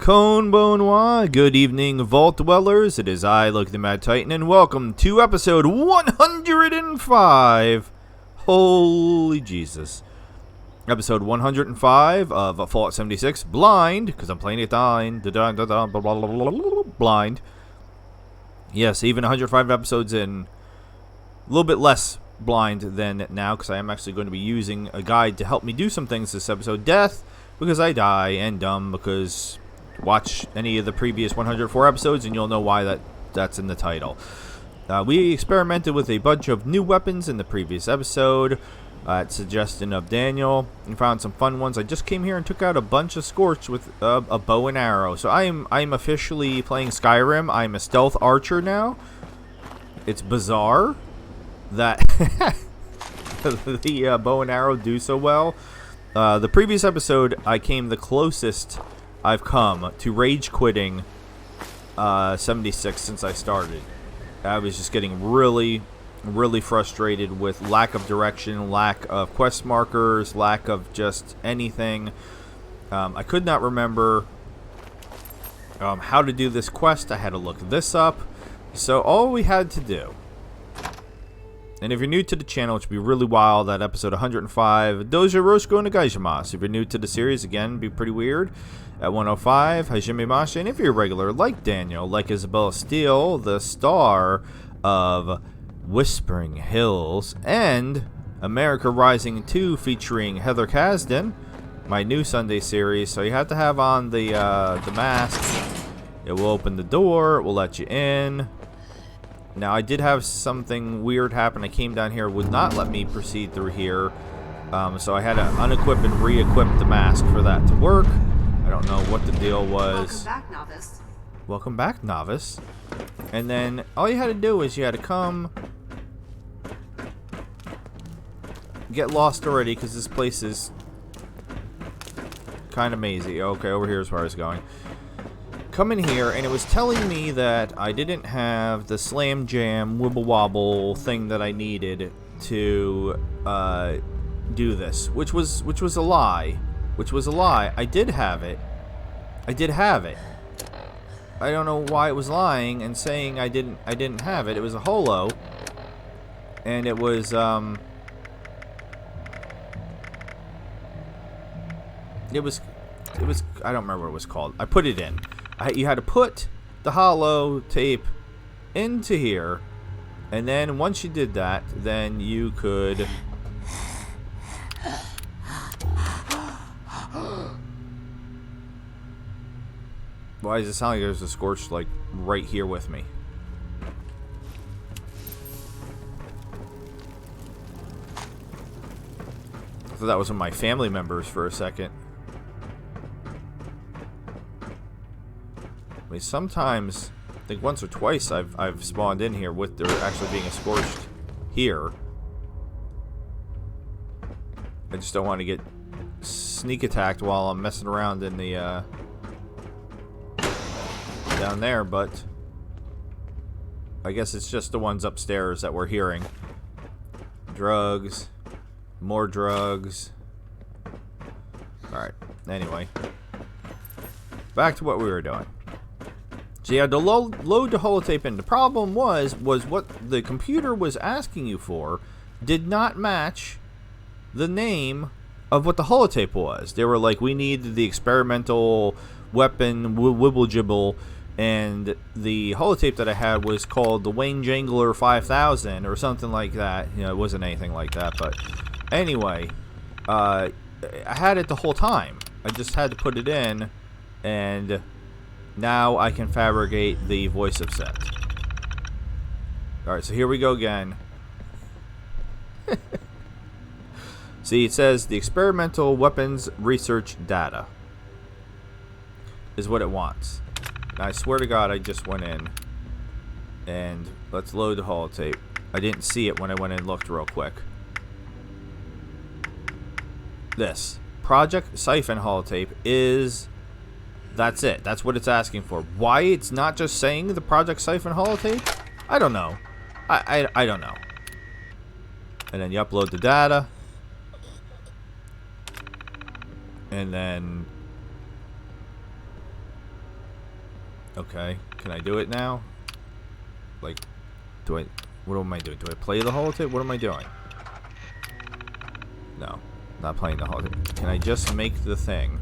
Konbanwa, good evening, Vault Dwellers. It is I, Loki the Mad Titan, and welcome to episode 105. Holy Jesus. Episode 105 of Fallout 76, Blind, because I'm playing it blind. Blind. Yes, even 105 episodes in, a little bit less blind than now, because I am actually going to be using a guide to help me do some things this episode. Death, because I die, and dumb, because watch any of the previous 104 episodes and you'll know why that's in the title. We experimented with a bunch of new weapons in the previous episode at suggestion of Daniel and found some fun ones. I just came here and took out a bunch of Scorch with a bow and arrow. So I'm officially playing Skyrim. I'm a stealth archer now. It's bizarre that the bow and arrow do so well. The previous episode, I came the closest I've come to rage quitting 76 since I started. I was just getting really frustrated with lack of direction, lack of quest markers, lack of just anything. I could not remember how to do this quest. I had to look this up. So all we had to do, and if you're new to the channel, which would be really wild, that episode 105, Doja Roshko Nagaijimasu. If you're new to the series, again, be pretty weird. At 105, Hajime Masha. And if you're a regular, like Daniel, like Isabella Steele, the star of Whispering Hills, and America Rising 2 featuring Heather Kasdan, my new Sunday series. So you have to have on the mask. It will open the door. It will let you in. Now, I did have something weird happen. I came down here. It would not let me proceed through here. So I had to unequip and re-equip the mask for that to work. I don't know what the deal was. Welcome back, novice. Welcome back, novice. And then all you had to do is you had to come, get lost already, because this place is kind of mazy. Okay, over here is where I was going. Come in here, and it was telling me that I didn't have the slam jam wibble wobble thing that I needed to do this, which was a lie. I did have it. I don't know why it was lying and saying I didn't have it. It was a holo, and it was I don't remember what it was called. I put it in. You had to put the holo tape into here, and then once you did that, then you could. Why does it sound like there's a Scorch, like, right here with me? I thought that was one of my family members for a second. I mean, sometimes, I think once or twice I've spawned in here with there actually being a Scorched here. I just don't want to get sneak attacked while I'm messing around in the, down there, but I guess it's just the ones upstairs that we're hearing. Drugs, more drugs. Alright, anyway, back to what we were doing. So you had to load the holotape in. The problem was what the computer was asking you for did not match the name of what the holotape was. They were like, we need the experimental weapon wibble jibble, and the holotape that I had was called the Wayne Jangler 5000 or something like that. You know, it wasn't anything like that, but anyway, I had it the whole time. I just had to put it in, and now I can fabricate the voice of Set. Alright, so here we go again. See, it says the experimental weapons research data is what it wants. And I swear to God, I just went in, and let's load the holotape. I didn't see it when I went in and looked real quick. This Project Siphon holotape is, that's it. That's what it's asking for. Why it's not just saying the Project Siphon holotape, I don't know. I don't know. And then you upload the data. And then Okay, can I do it now? Like, what am I doing? Do I play the holotape? What am I doing? No, not playing the holotape. Can I just make the thing?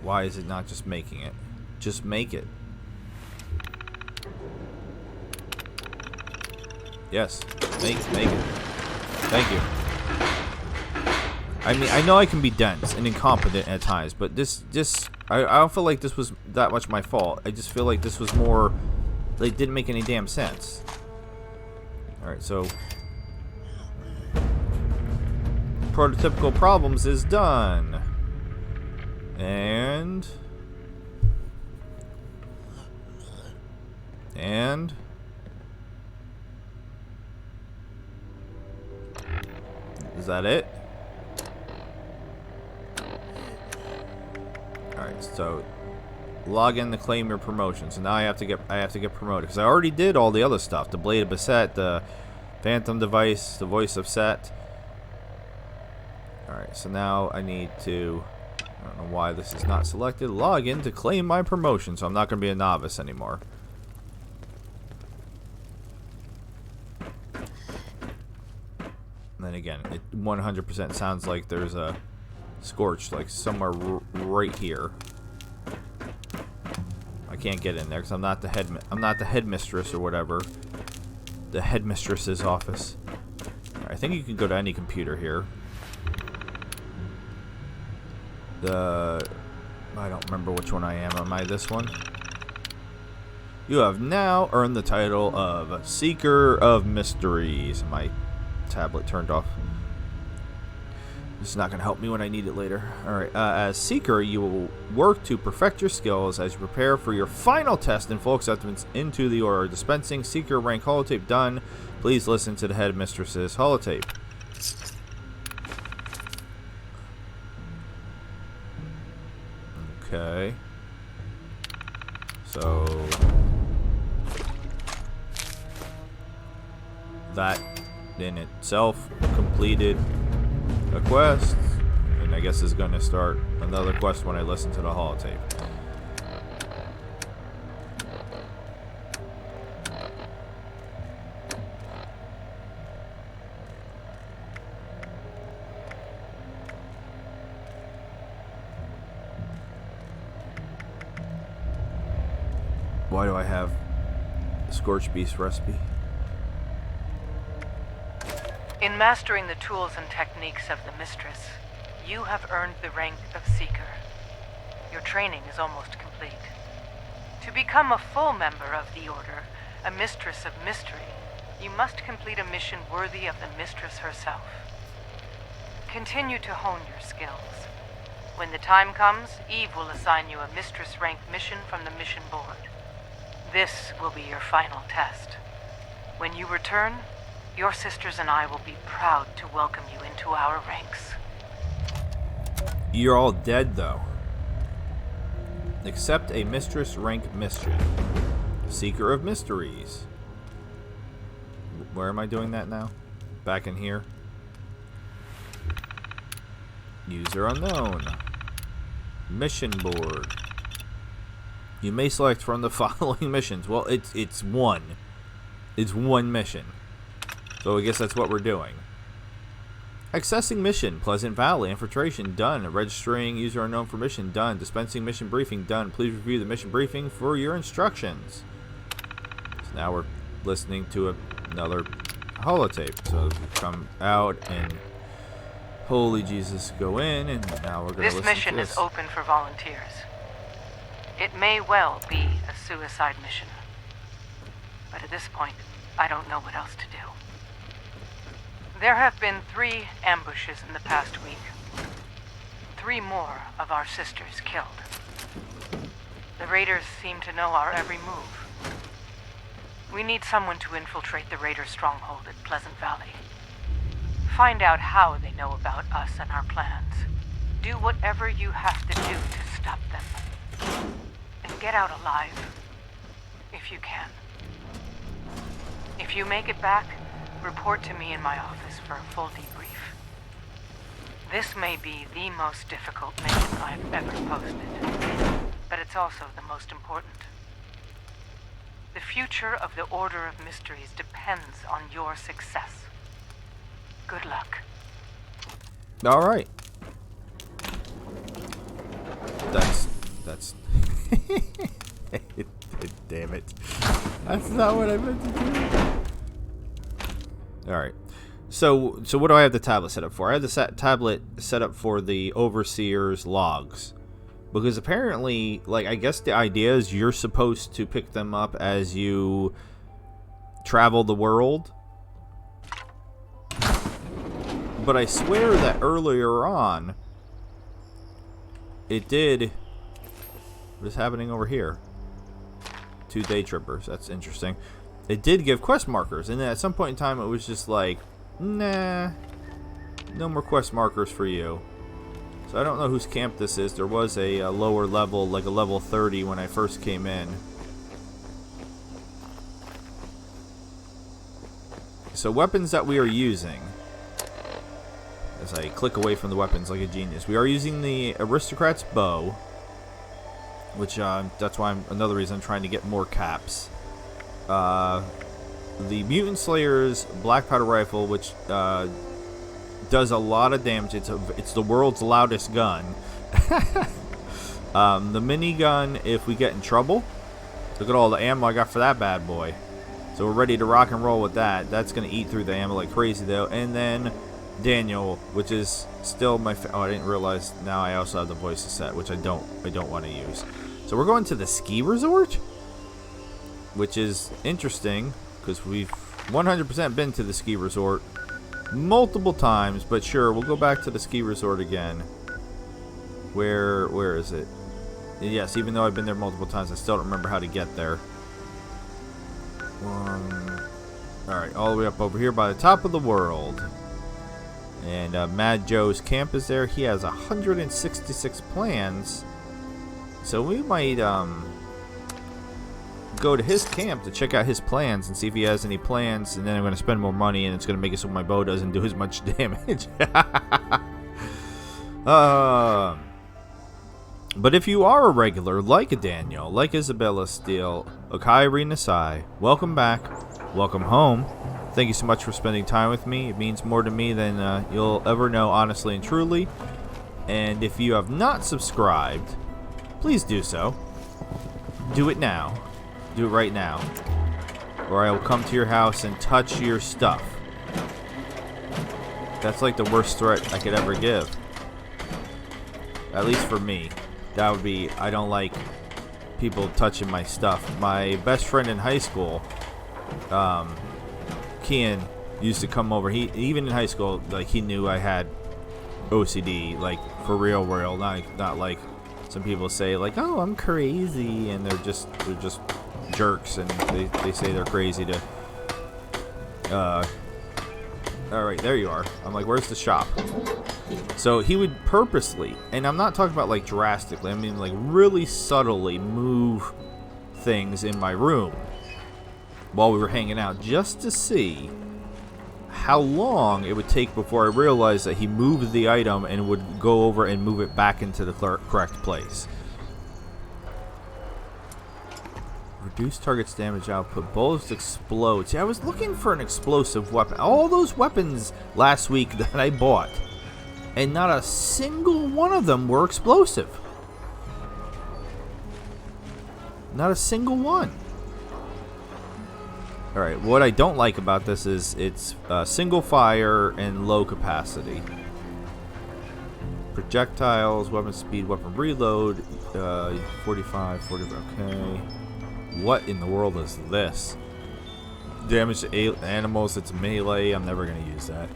Why is it not just making it? Just make it. Yes, make it. Thank you. I mean, I know I can be dense and incompetent at times, but I don't feel like this was that much my fault. I just feel like this was more, like, didn't make any damn sense. Alright, so prototypical problems is done. And is that it? Alright, so log in to claim your promotion. So now I have to get promoted because I already did all the other stuff. The Blade of Beckett, the Phantom device, the Voice of Set. Alright, so now I need to, I don't know why this is not selected, log in to claim my promotion, so I'm not going to be a novice anymore. And then again, it 100% sounds like there's a Scorched, like somewhere right here. I can't get in there because I'm not the headmistress or whatever. The headmistress's office. Right, I think you can go to any computer here. I don't remember which one I am. Am I this one? You have now earned the title of Seeker of Mysteries. My tablet turned off. This is not going to help me when I need it later. Alright, as Seeker, you will work to perfect your skills as you prepare for your final test in full acceptance into the Order. Dispensing Seeker rank holotape done. Please listen to the headmistress's holotape. Okay. So that in itself completed a quest, and I guess is going to start another quest when I listen to the holotape. Why do I have Scorched Beast recipe? In mastering the tools and techniques of the Mistress, you have earned the rank of Seeker. Your training is almost complete. To become a full member of the Order, a Mistress of Mystery, you must complete a mission worthy of the Mistress herself. Continue to hone your skills. When the time comes, Eve will assign you a Mistress rank mission from the mission board. This will be your final test. When you return, your sisters and I will be proud to welcome you into our ranks. You're all dead, though. Accept a Mistress rank mission. Seeker of Mysteries. Where am I doing that now? Back in here. User unknown. Mission board. You may select from the following missions. Well, it's one. It's one mission. So I guess that's what we're doing. Accessing mission, Pleasant Valley, infiltration, done. Registering user unknown for mission, done. Dispensing mission briefing, done. Please review the mission briefing for your instructions. So now we're listening to another holotape. So come out and holy Jesus, go in, and now we're going to listen to this. This mission is open for volunteers. It may well be a suicide mission. But at this point, I don't know what else to do. There have been 3 ambushes in the past week. 3 more of our sisters killed. The raiders seem to know our every move. We need someone to infiltrate the raider stronghold at Pleasant Valley. Find out how they know about us and our plans. Do whatever you have to do to stop them. And get out alive. If you can. If you make it back, report to me in my office for a full debrief. This may be the most difficult mission I've ever posted, but it's also the most important. The future of the Order of Mysteries depends on your success. Good luck. All right. That's damn it. That's not what I meant to do. All right. So what do I have the tablet set up for? I have the tablet set up for the Overseer's logs. Because apparently, like, I guess the idea is you're supposed to pick them up as you travel the world. But I swear that earlier on, it did... What is happening over here? 2 day trippers. That's interesting. It did give quest markers. And then at some point in time, it was just like, nah, no more quest markers for you. So I don't know whose camp this is. There was a lower level, like a level 30 when I first came in. So weapons that we are using. As I click away from the weapons like a genius. We are using the Aristocrat's Bow. Which, that's why another reason I'm trying to get more caps. The Mutant Slayer's Black Powder Rifle, which does a lot of damage. It's the world's loudest gun. The minigun, if we get in trouble. Look at all the ammo I got for that bad boy. So we're ready to rock and roll with that. That's going to eat through the ammo like crazy, though. And then Daniel, which is still my... Oh, I didn't realize now I also have the voices set, which I don't want to use. So we're going to the ski resort, which is interesting because we've 100% been to the ski resort multiple times, but sure, we'll go back to the ski resort again. Where is it? Yes, even though I've been there multiple times, I still don't remember how to get there. Alright, all the way up over here by the top of the world. And Mad Joe's camp is there. He has 166 plans. So we might go to his camp to check out his plans and see if he has any plans. And then I'm going to spend more money, and it's going to make it so my bow doesn't do as much damage. But if you are a regular, like a Daniel, like Isabella Steele, Okairi Nasai, welcome back. Welcome home. Thank you so much for spending time with me. It means more to me than you'll ever know, honestly and truly. And if you have not subscribed, please do so. Do it now. Do it right now. Or I will come to your house and touch your stuff. That's like the worst threat I could ever give. At least for me. That would be, I don't like people touching my stuff. My best friend in high school, Kian, used to come over. He even in high school, like, he knew I had OCD, like, for real, not like some people say, like, oh, I'm crazy, and they're just jerks, and they say they're crazy to. All right, there you are. I'm like, where's the shop? So he would purposely, and I'm not talking about like drastically, I mean like really subtly move things in my room while we were hanging out just to see how long it would take before I realized that he moved the item and would go over and move it back into the correct place. Reduce target's damage output. Bullets explode. See, I was looking for an explosive weapon. All those weapons last week that I bought, and not a single one of them were explosive. Not a single one. Alright, what I don't like about this is it's single fire and low capacity. Projectiles, weapon speed, weapon reload, 45, okay. What in the world is this? Damage to animals, it's melee, I'm never going to use that.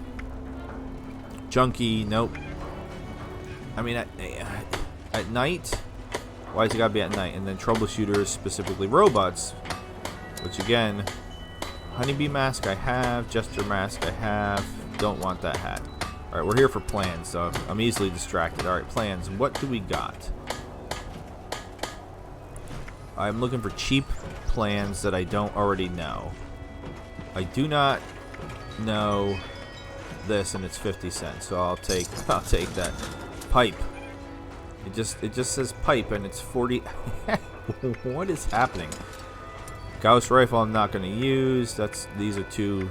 Junkie, nope. I mean, at night? Why does it gotta be at night? And then troubleshooters, specifically robots, which again, honeybee mask I have, jester mask I have, don't want that hat. Alright, we're here for plans, so I'm easily distracted. Alright, plans, what do we got? I'm looking for cheap plans that I don't already know. I do not know this, and it's 50 cents. So I'll take that. Pipe. It just says pipe, and it's 40. What is happening? Gauss rifle I'm not going to use. These are too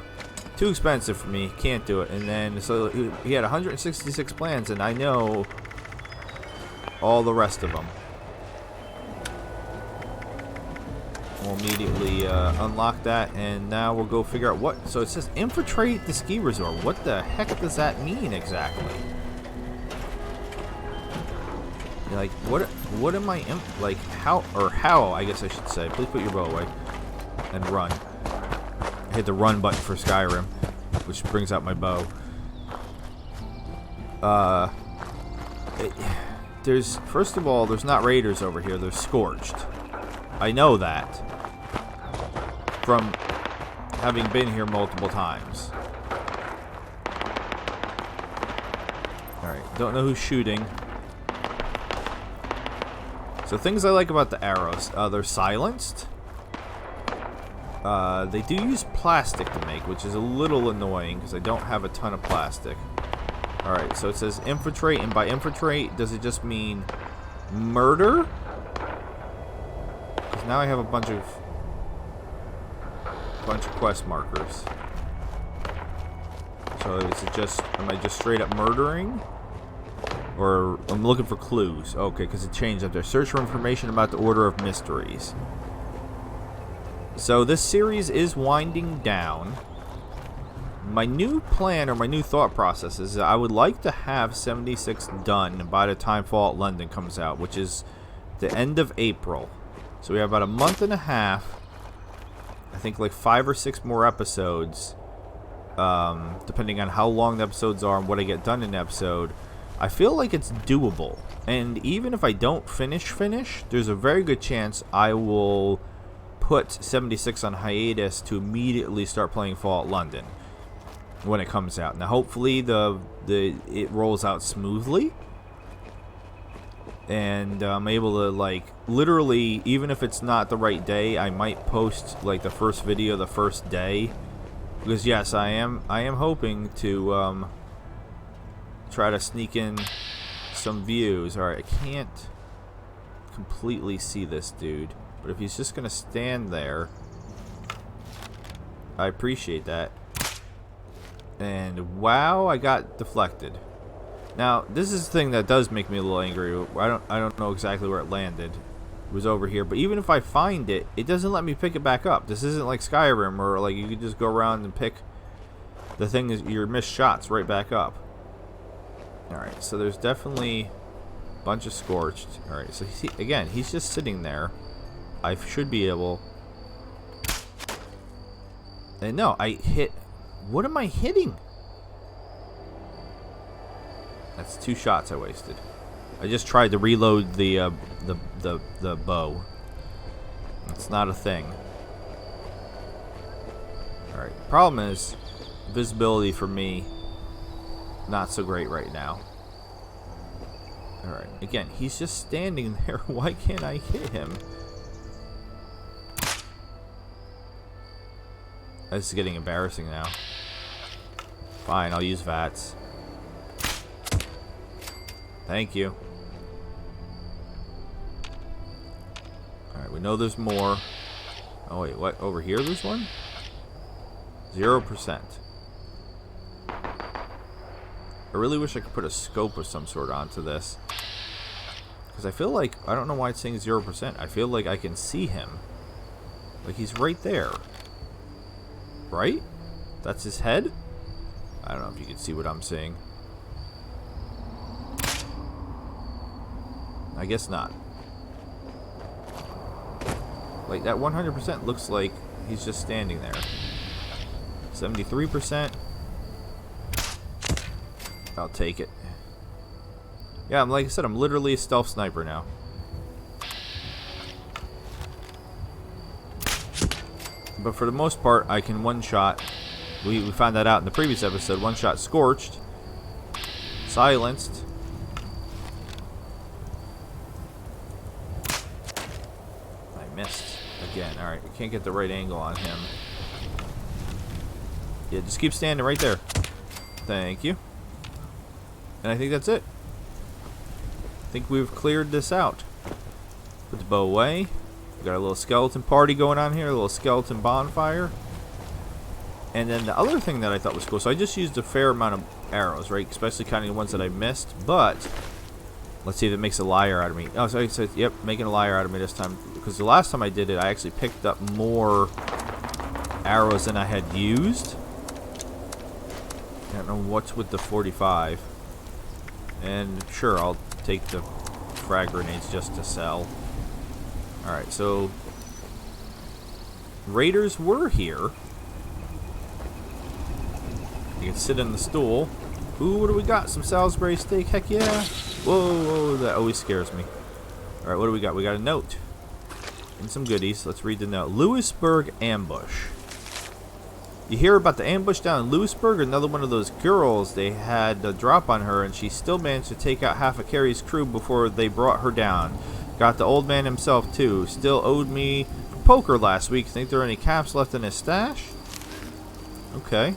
expensive for me. Can't do it. And then so he had 166 plans, and I know all the rest of them. We'll immediately unlock that, and now we'll go figure out what. So it says infiltrate the ski resort. What the heck does that mean exactly? Like what am I like how I guess I should say. Please put your bow away and run. I hit the run button for Skyrim, which brings out my bow. There's first of all, there's not raiders over here. There's scorched. I know that from having been here multiple times. All right, don't know who's shooting. So things I like about the arrows, they're silenced. They do use plastic to make, which is a little annoying because I don't have a ton of plastic. Alright, so it says infiltrate, and by infiltrate, does it just mean murder? Because now I have a bunch of quest markers. So is it just, am I just straight up murdering? Or I'm looking for clues. Okay, because it changed up there. Search for information about the Order of Mysteries. So this series is winding down. My new plan, or my new thought process, is that I would like to have 76 done by the time Fallout London comes out, which is the end of April. So we have about a month and a half. I think like 5 or 6 more episodes, depending on how long the episodes are and what I get done in the episode. I feel like it's doable, and even if I don't finish, there's a very good chance I will put 76 on hiatus to immediately start playing Fallout London when it comes out. Now, hopefully, it rolls out smoothly, and I'm able to, like, literally, even if it's not the right day, I might post like the first video the first day, because yes, I am hoping to try to sneak in some views. Alright, I can't completely see this dude, but if he's just gonna stand there, I appreciate that. And wow, I got deflected. Now, this is the thing that does make me a little angry. I don't know exactly where it landed. It was over here, but even if I find it, it doesn't let me pick it back up. This isn't like Skyrim, where like you could just go around and pick the thing, is your missed shots right back up. Alright, so there's definitely a bunch of scorched. Alright, so again, he's just sitting there. I should be able... And no, I hit... What am I hitting? That's 2 shots I wasted. I just tried to reload the bow. It's not a thing. Alright, problem is, visibility for me, not so great right now. Alright, again, he's just standing there. Why can't I hit him? This is getting embarrassing now. Fine, I'll use VATS. Thank you. Alright, we know there's more. Oh wait, what? Over here there's one? 0%. I really wish I could put a scope of some sort onto this, because I feel like, I don't know why it's saying 0%. I feel like I can see him. Like he's right there. Right? That's his head? I don't know if you can see what I'm seeing. I guess not. Like that 100% looks like he's just standing there. 73%. I'll take it. Yeah, like I said, I'm literally a stealth sniper now. But for the most part, I can one-shot. We found that out in the previous episode. One-shot scorched. Silenced. I missed again. Alright, I can't get the right angle on him. Yeah, just keep standing right there. Thank you. And I think that's it. I think we've cleared this out. Put the bow away. We got a little skeleton party going on here, a little skeleton bonfire. And then the other thing that I thought was cool, so I just used a fair amount of arrows, right? Especially kind of the ones that I missed, but let's see if it makes a liar out of me. Oh, so I said, yep, making a liar out of me this time. Because the last time I did it, I actually picked up more arrows than I had used. I don't know what's with the 45. And sure, I'll take the frag grenades just to sell. Alright, so raiders were here. You can sit on the stool. Ooh, what do we got? Some Salisbury steak? Heck yeah. Whoa, whoa, that always scares me. Alright, what do we got? We got a note. And some goodies. Let's read the note. Lewisburg ambush. You hear about the ambush down in Lewisburg? Another one of those girls, they had a drop on her, and she still managed to take out half of Carrie's crew before they brought her down. Got the old man himself, too. Still owed me for poker last week. Think there are any caps left in his stash? Okay.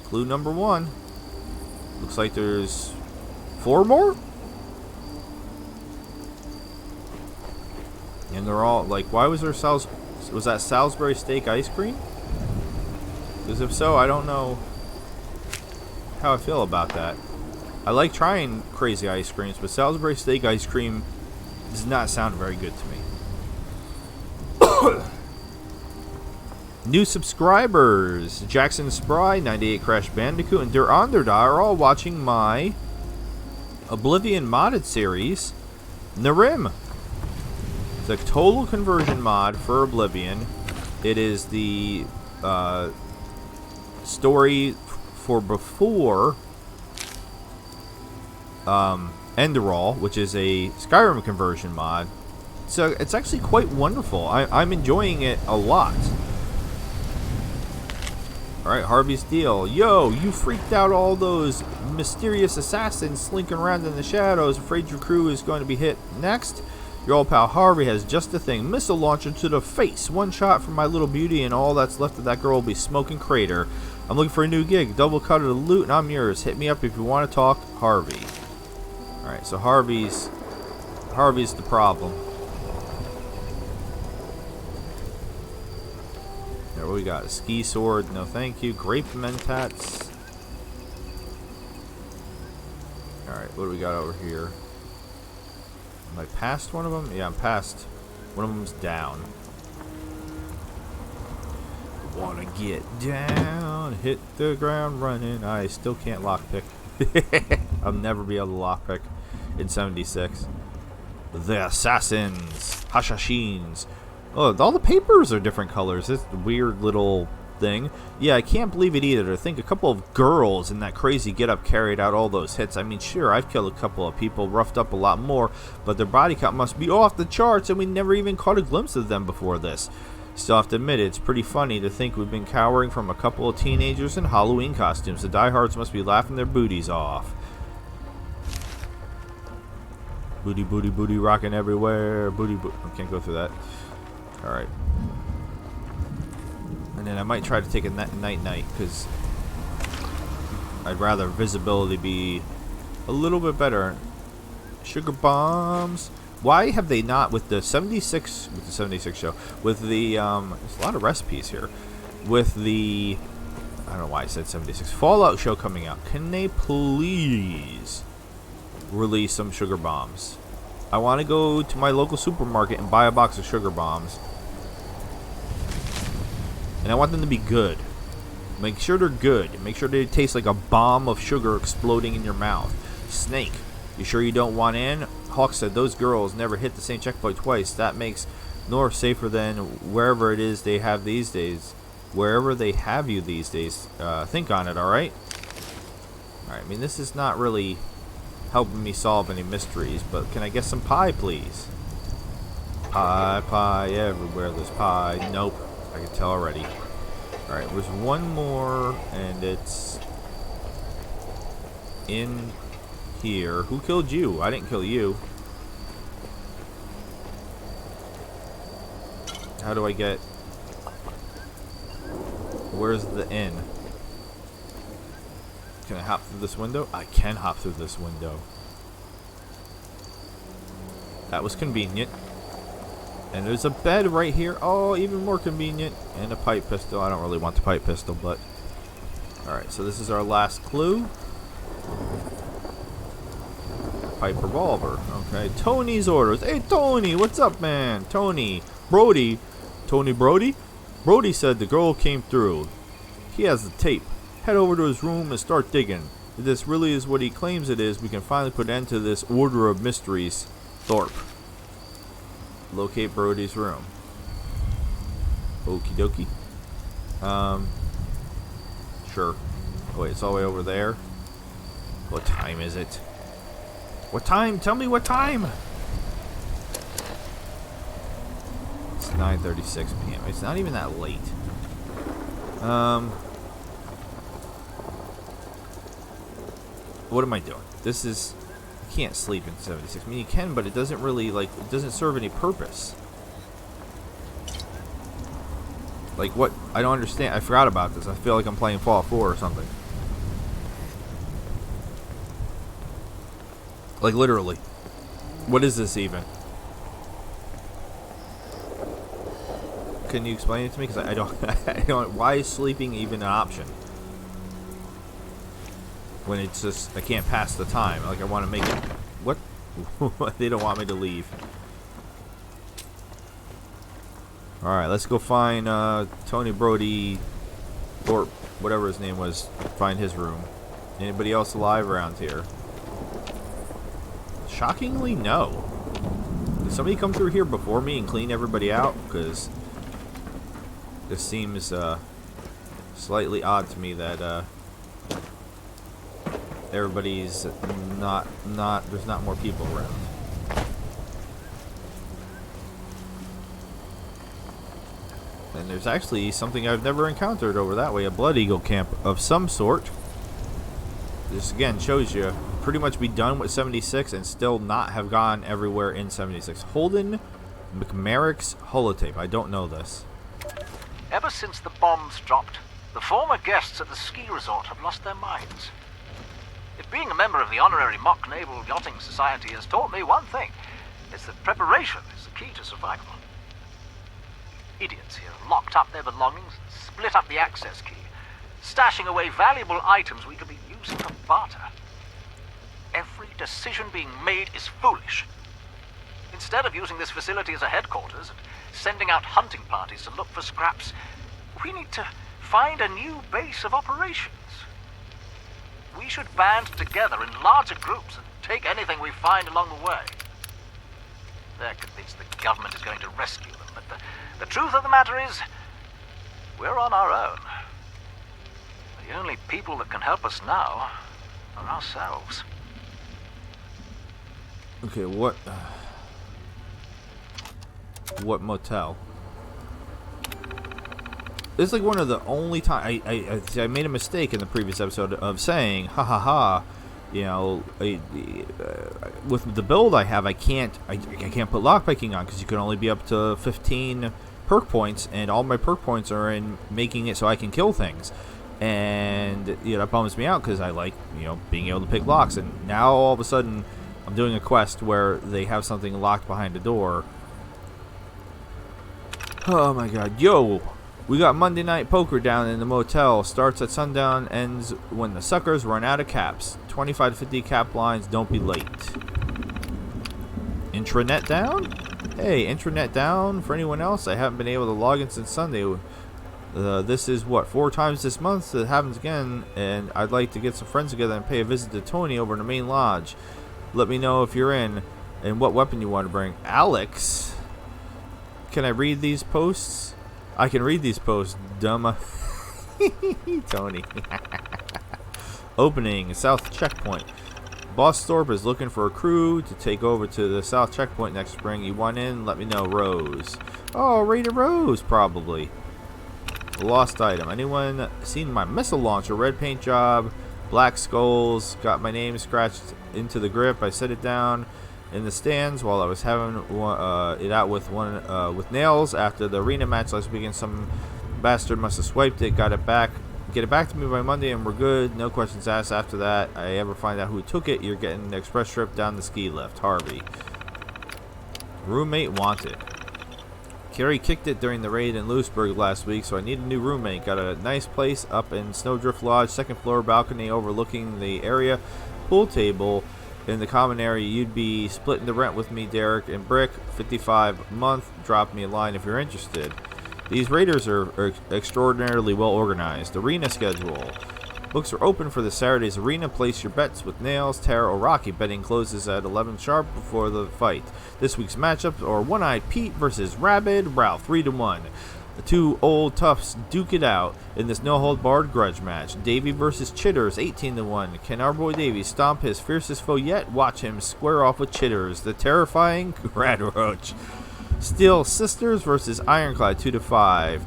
Clue number 1. Looks like there's 4 more? And they're all, like, why was there was that Salisbury steak ice cream? Because if so, I don't know how I feel about that. I like trying crazy ice creams, but Salisbury steak ice cream does not sound very good to me. New subscribers. Jackson Spry, 98 Crash Bandicoot, and Der Underdog are all watching my Oblivion modded series, Narim. It's a total conversion mod for Oblivion. It is the story for before Enderal, which is a Skyrim conversion mod. So it's actually quite wonderful. I'm enjoying it a lot. Alright, Harvey's deal. Yo, you freaked out all those mysterious assassins slinking around in the shadows, afraid your crew is going to be hit next? Your old pal Harvey has just the thing. Missile launcher to the face. One shot from my little beauty and all that's left of that girl will be smoking crater. I'm looking for a new gig. Double cut of the loot and I'm yours. Hit me up if you want to talk, Harvey. Alright, so Harvey's the problem. There, what we got? A ski sword, no thank you. Grape mentats. Alright, what do we got over here? Am I past one of them? Yeah, I'm past. One of them's down. Wanna get down, hit the ground running. I still can't lockpick. I'll never be able to lockpick in 76. The assassins, Hashashins. Oh, all the papers are different colors. This weird little thing. Yeah, I can't believe it either. To think a couple of girls in that crazy get-up carried out all those hits. I mean, sure, I've killed a couple of people, roughed up a lot more, but their body count must be off the charts, and we never even caught a glimpse of them before this. Still have to admit, it's pretty funny to think we've been cowering from a couple of teenagers in Halloween costumes. The diehards must be laughing their booties off. Booty, booty, booty, rocking everywhere. Booty, booty. I can't go through that. Alright. And then I might try to take a night-night, because I'd rather visibility be a little bit better. Sugar bombs. Why have they not, with the 76 show, with the, there's a lot of recipes here, with the, I don't know why I said 76, Fallout show coming out, can they please release some sugar bombs? I want to go to my local supermarket and buy a box of sugar bombs. And I want them to be good. Make sure they're good. Make sure they taste like a bomb of sugar exploding in your mouth. Snake, you sure you don't want in? Hawk said those girls never hit the same checkpoint twice. That makes North safer than wherever it is they have these days. Wherever they have you these days. Think on it, alright? Alright, I mean, this is not really helping me solve any mysteries, but can I get some pie, please? Pie, pie, everywhere there's pie. Nope. I can tell already. Alright, there's one more, and it's in here. Who killed you? I didn't kill you. How do I get... Where's the inn? Can I hop through this window? I can hop through this window. That was convenient. And there's a bed right here. Oh, even more convenient. And a pipe pistol. I don't really want the pipe pistol, but... Alright, so this is our last clue. Pipe revolver. Okay, Tony's orders. Hey, Tony, what's up, man? Tony. Brody. Tony Brody? Brody said the girl came through. He has the tape. Head over to his room and start digging. If this really is what he claims it is, we can finally put an end to this order of mysteries. Thorpe. Locate Brody's room. Okie dokie. Sure. Oh, wait, it's all the way over there. What time is it? What time? Tell me what time! It's 9:36 p.m. It's not even that late. What am I doing? This is... You can't sleep in 76. I mean, you can, but it doesn't really, like, it doesn't serve any purpose. Like, what? I don't understand. I forgot about this. I feel like I'm playing Fallout 4 or something. Like, literally. What is this even? Can you explain it to me? Because I don't... I don't... Why is sleeping even an option? When it's just... I can't pass the time. Like, I want to make it... What? They don't want me to leave. Alright, let's go find Tony Brody... Or whatever his name was. Find his room. Anybody else alive around here? Shockingly, no. Did somebody come through here before me and clean everybody out? Because... This seems slightly odd to me that everybody's not there's not more people around. And there's actually something I've never encountered over that way, a Blood Eagle camp of some sort. This again shows you pretty much be done with 76 and still not have gone everywhere in 76. Holden McMerrick's holotape. I don't know this. Ever since the bombs dropped, the former guests at the ski resort have lost their minds. If being a member of the Honorary Mock Naval Yachting Society has taught me one thing, it's that preparation is the key to survival. Idiots here locked up their belongings, split up the access key, stashing away valuable items we could be using for barter. Every decision being made is foolish. Instead of using this facility as a headquarters and sending out hunting parties to look for scraps, we need to find a new base of operations. We should band together in larger groups and take anything we find along the way. They're convinced the government is going to rescue them, but the truth of the matter is, we're on our own. The only people that can help us now are ourselves. Okay, what motel? This is like one of the only times I made a mistake in the previous episode of saying, ha ha ha, you know, with the build I have, I can't put lockpicking on because you can only be up to 15 perk points, and all my perk points are in making it so I can kill things, and you know, that bums me out because I like, you know, being able to pick locks, and now all of a sudden I'm doing a quest where they have something locked behind a door. Oh my god. Yo! We got Monday Night Poker down in the motel. Starts at sundown, ends when the suckers run out of caps. 25 to 50 cap lines, don't be late. Intranet down? Hey, intranet down for anyone else? I haven't been able to log in since Sunday. This is, what, 4 times this month? It happens again, and I'd like to get some friends together and pay a visit to Tony over in the main lodge. Let me know if you're in, and what weapon you want to bring. Alex? Can I read these posts? I can read these posts, dumb. Tony. Opening, South Checkpoint. Boss Thorpe is looking for a crew to take over to the South Checkpoint next spring. You want in? Let me know. Rose. Oh, Raider Rose, probably. Lost item. Anyone seen my missile launcher? Red paint job. Black skulls. Got my name scratched into the grip. I set it down in the stands while I was having it out with nails. After the arena match last weekend, some bastard must have swiped it, got it back, Get it back to me by Monday and we're good. No questions asked after that. I ever find out who took it, you're getting an express trip down the ski lift. Harvey. Roommate wanted. Carrie kicked it during the raid in Lewisburg last week, so I need a new roommate. Got a nice place up in Snowdrift Lodge, second floor balcony overlooking the area. Pool table in the common area. You'd be splitting the rent with me, Derek, and Brick. $55 a month. Drop me a line if you're interested. These raiders are extraordinarily well organized. Arena schedule. Books are open for the Saturday's arena. Place your bets with Nails, Tara, or Rocky. Betting closes at 11 sharp before the fight. This week's matchups are One-Eyed Pete versus Rabid Ralph, 3-1. The two old toughs duke it out in this no-hold-barred grudge match. Davey versus Chitters, 18-1. Can our boy Davey stomp his fiercest foe yet? Watch him square off with Chitters, the terrifying Rad Roach. Steel Sisters versus Ironclad, 2-5.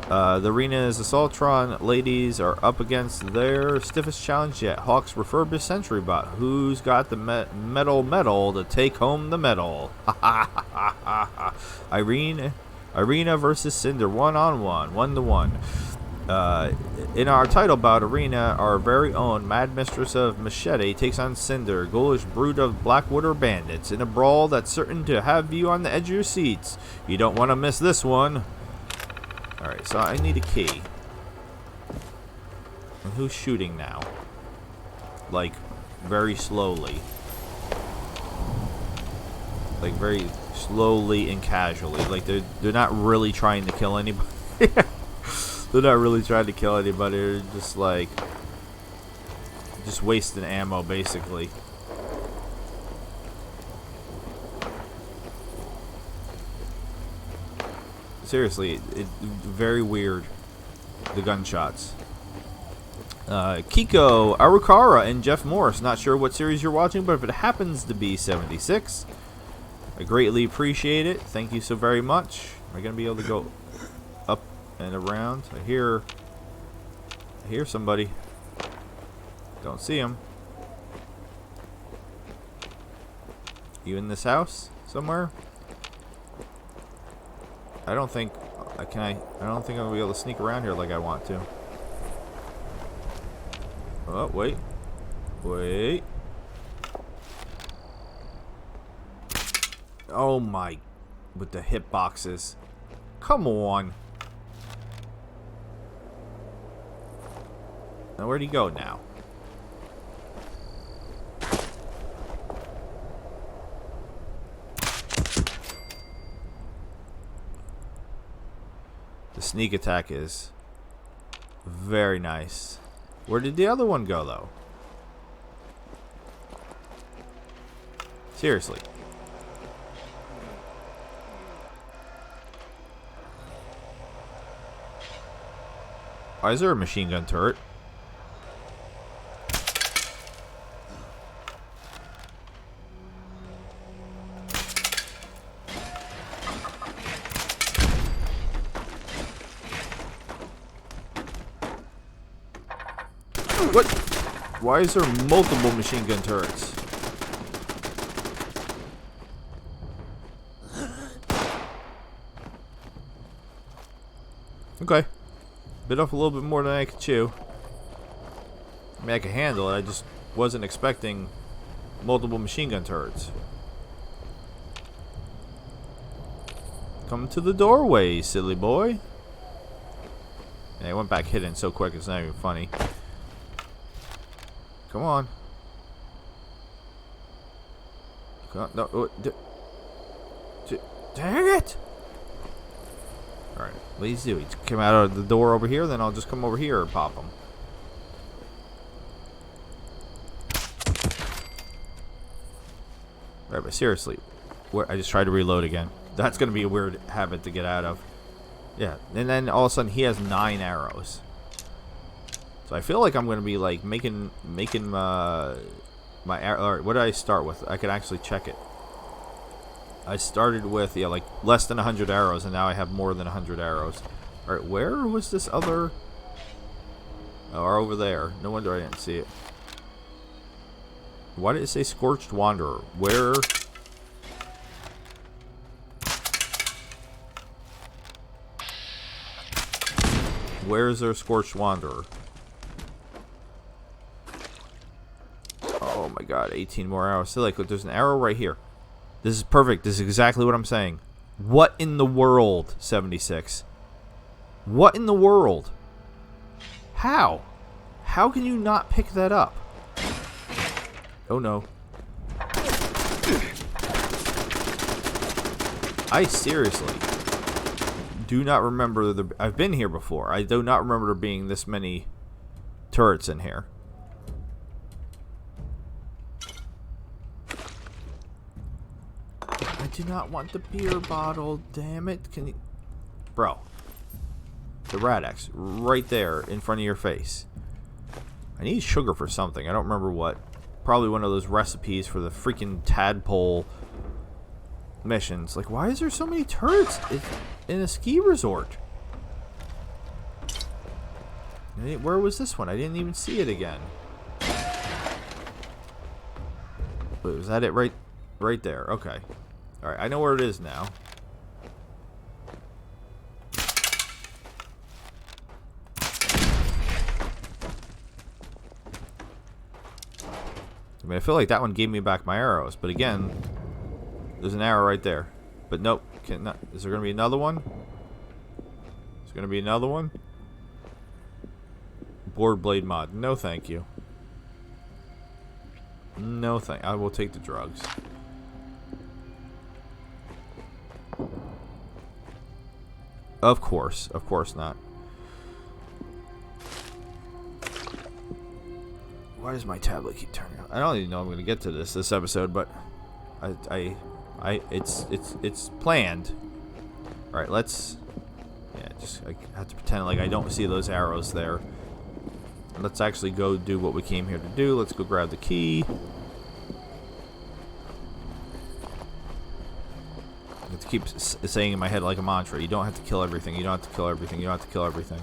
The Arena's Assaultron ladies are up against their stiffest challenge yet. Hawk's refurbished Sentry Bot. Who's got the medal to take home the medal? Arena versus Cinder, 1-on-1, 1-1. In our title bout, Arena, our very own Mad Mistress of Machete, takes on Cinder, ghoulish brood of Blackwater bandits, in a brawl that's certain to have you on the edge of your seats. You don't want to miss this one. Alright, so I need a key. And who's shooting now? Like, very slowly. Like, very slowly and casually. Like, they're not really trying to kill anybody. They're not really trying to kill anybody. They're just, like, just wasting ammo, basically. Seriously, it's very weird, the gunshots. Kiko Arukara and Jeff Morris. Not sure what series you're watching, but if it happens to be 76, I greatly appreciate it. Thank you so very much. Am I going to be able to go up and around? I hear somebody. Don't see him. You in this house somewhere? I don't think I'm gonna be able to sneak around here like I want to. Oh, wait. Oh my, with the hit boxes. Come on. Now where'd he go now? The sneak attack is very nice. Where did the other one go, though? Seriously. Why is there a machine gun turret? What? Why is there multiple machine gun turrets? Okay. Bit off a little bit more than I could chew. I mean, I could handle it. I just wasn't expecting multiple machine gun turrets. Come to the doorway, silly boy. Yeah, I went back hidden so quick it's not even funny. Come on. No, dang it! Alright, please do. He came out of the door over here, then I'll just come over here and pop him. Right, but seriously, I just tried to reload again. That's going to be a weird habit to get out of. Yeah, and then all of a sudden he has 9 arrows. So I feel like I'm going to be like making my arrow. Alright, what did I start with? I could actually check it. I started with, yeah, like less than 100 arrows, and now I have more than 100 arrows. Alright, where was this other? Oh, over there. No wonder I didn't see it. Why did it say Scorched Wanderer? Where? Where is there Scorched Wanderer? Oh my god, 18 more arrows. So, like, look, there's an arrow right here. This is perfect. This is exactly what I'm saying. What in the world, 76? What in the world? How? How can you not pick that up? Oh no. I seriously do not remember I've been here before. I do not remember there being this many turrets in here. I do not want the beer bottle, damn it. Can you... Bro. The Rad-X, right there in front of your face. I need sugar for something. I don't remember what. Probably one of those recipes for the freaking tadpole missions. Like, why is there so many turrets in a ski resort? Where was this one? I didn't even see it again. Wait, was that it right there? Okay. Alright, I know where it is now. I mean, I feel like that one gave me back my arrows, but again, there's an arrow right there. But nope, cannot. Is there going to be another one? Is there going to be another one? Board blade mod. No, thank you. No, I will take the drugs. Of course not. Why does my tablet keep turning on? I don't even know I'm going to get to this episode, but it's planned. All right, let's. Yeah, just I have to pretend like I don't see those arrows there. Let's actually go do what we came here to do. Let's go grab the key. I have to keep saying in my head like a mantra. You don't have to kill everything. You don't have to kill everything. You don't have to kill everything.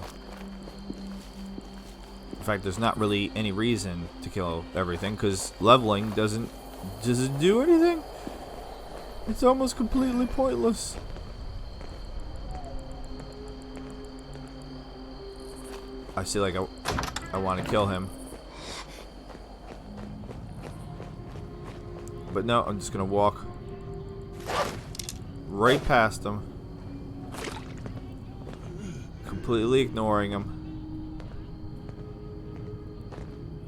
In fact, there's not really any reason to kill everything because leveling doesn't do anything. It's almost completely pointless. I see like I want to kill him. But no, I'm just going to walk right past him. Completely ignoring him.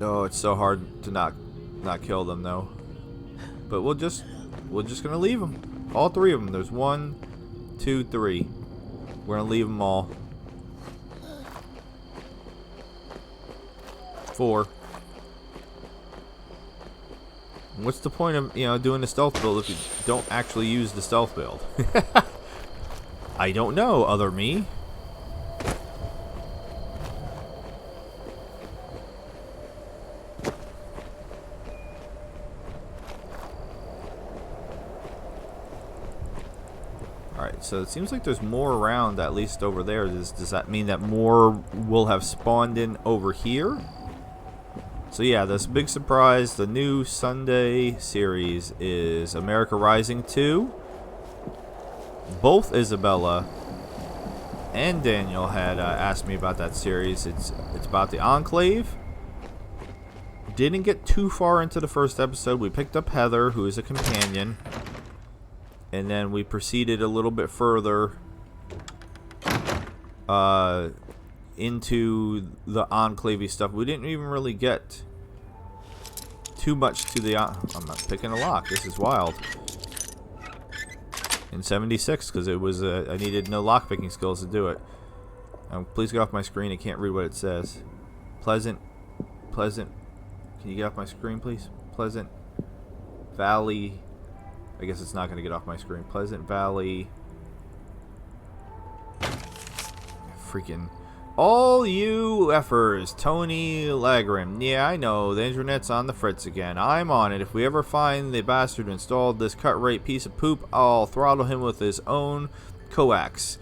Oh, it's so hard to not kill them though. But we're just gonna leave them. All three of them. There's 1, 2, 3. We're gonna leave them all. 4. What's the point of doing the stealth build if you don't actually use the stealth build? I don't know, other me. Alright, so it seems like there's more around, at least over there. Does that mean that more will have spawned in over here? So yeah, this big surprise, the new Sunday series is America Rising 2. Both Isabella and Daniel had asked me about that series. It's about the Enclave. Didn't get too far into the first episode. We picked up Heather, who is a companion. And then we proceeded a little bit further into the Enclave stuff. We didn't even really get too much to the... I'm not picking a lock. This is wild. In 76, because it was I needed no lockpicking skills to do it. Please get off my screen. I can't read what it says. Pleasant. Can you get off my screen, please? Pleasant Valley. I guess it's not going to get off my screen. Pleasant Valley. Freaking... All you effers, Tony Lagrim. Yeah, I know, the internet's on the fritz again. I'm on it. If we ever find the bastard who installed this cut-rate piece of poop, I'll throttle him with his own coax.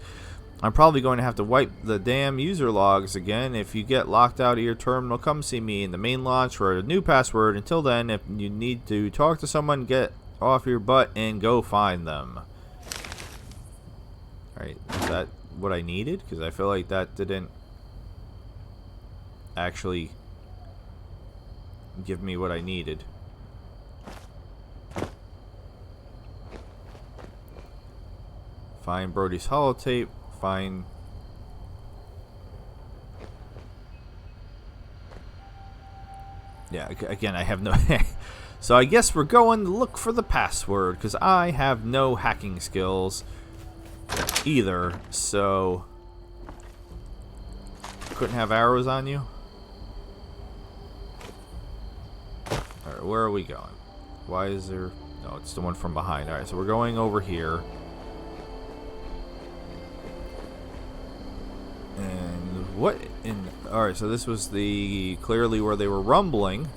I'm probably going to have to wipe the damn user logs again. If you get locked out of your terminal, come see me in the main launch for a new password. Until then, if you need to talk to someone, get off your butt and go find them. Alright, is that what I needed? Because I feel like that didn't actually give me what I needed. Find Brody's holotape. Find... Yeah, again, I have no... So I guess we're going to look for the password, because I have no hacking skills either, so... Couldn't have arrows on you? Alright, where are we going? Why is there... No, it's the one from behind. Alright, so we're going over here. And what in... Alright, so this was the... Clearly where they were rumbling.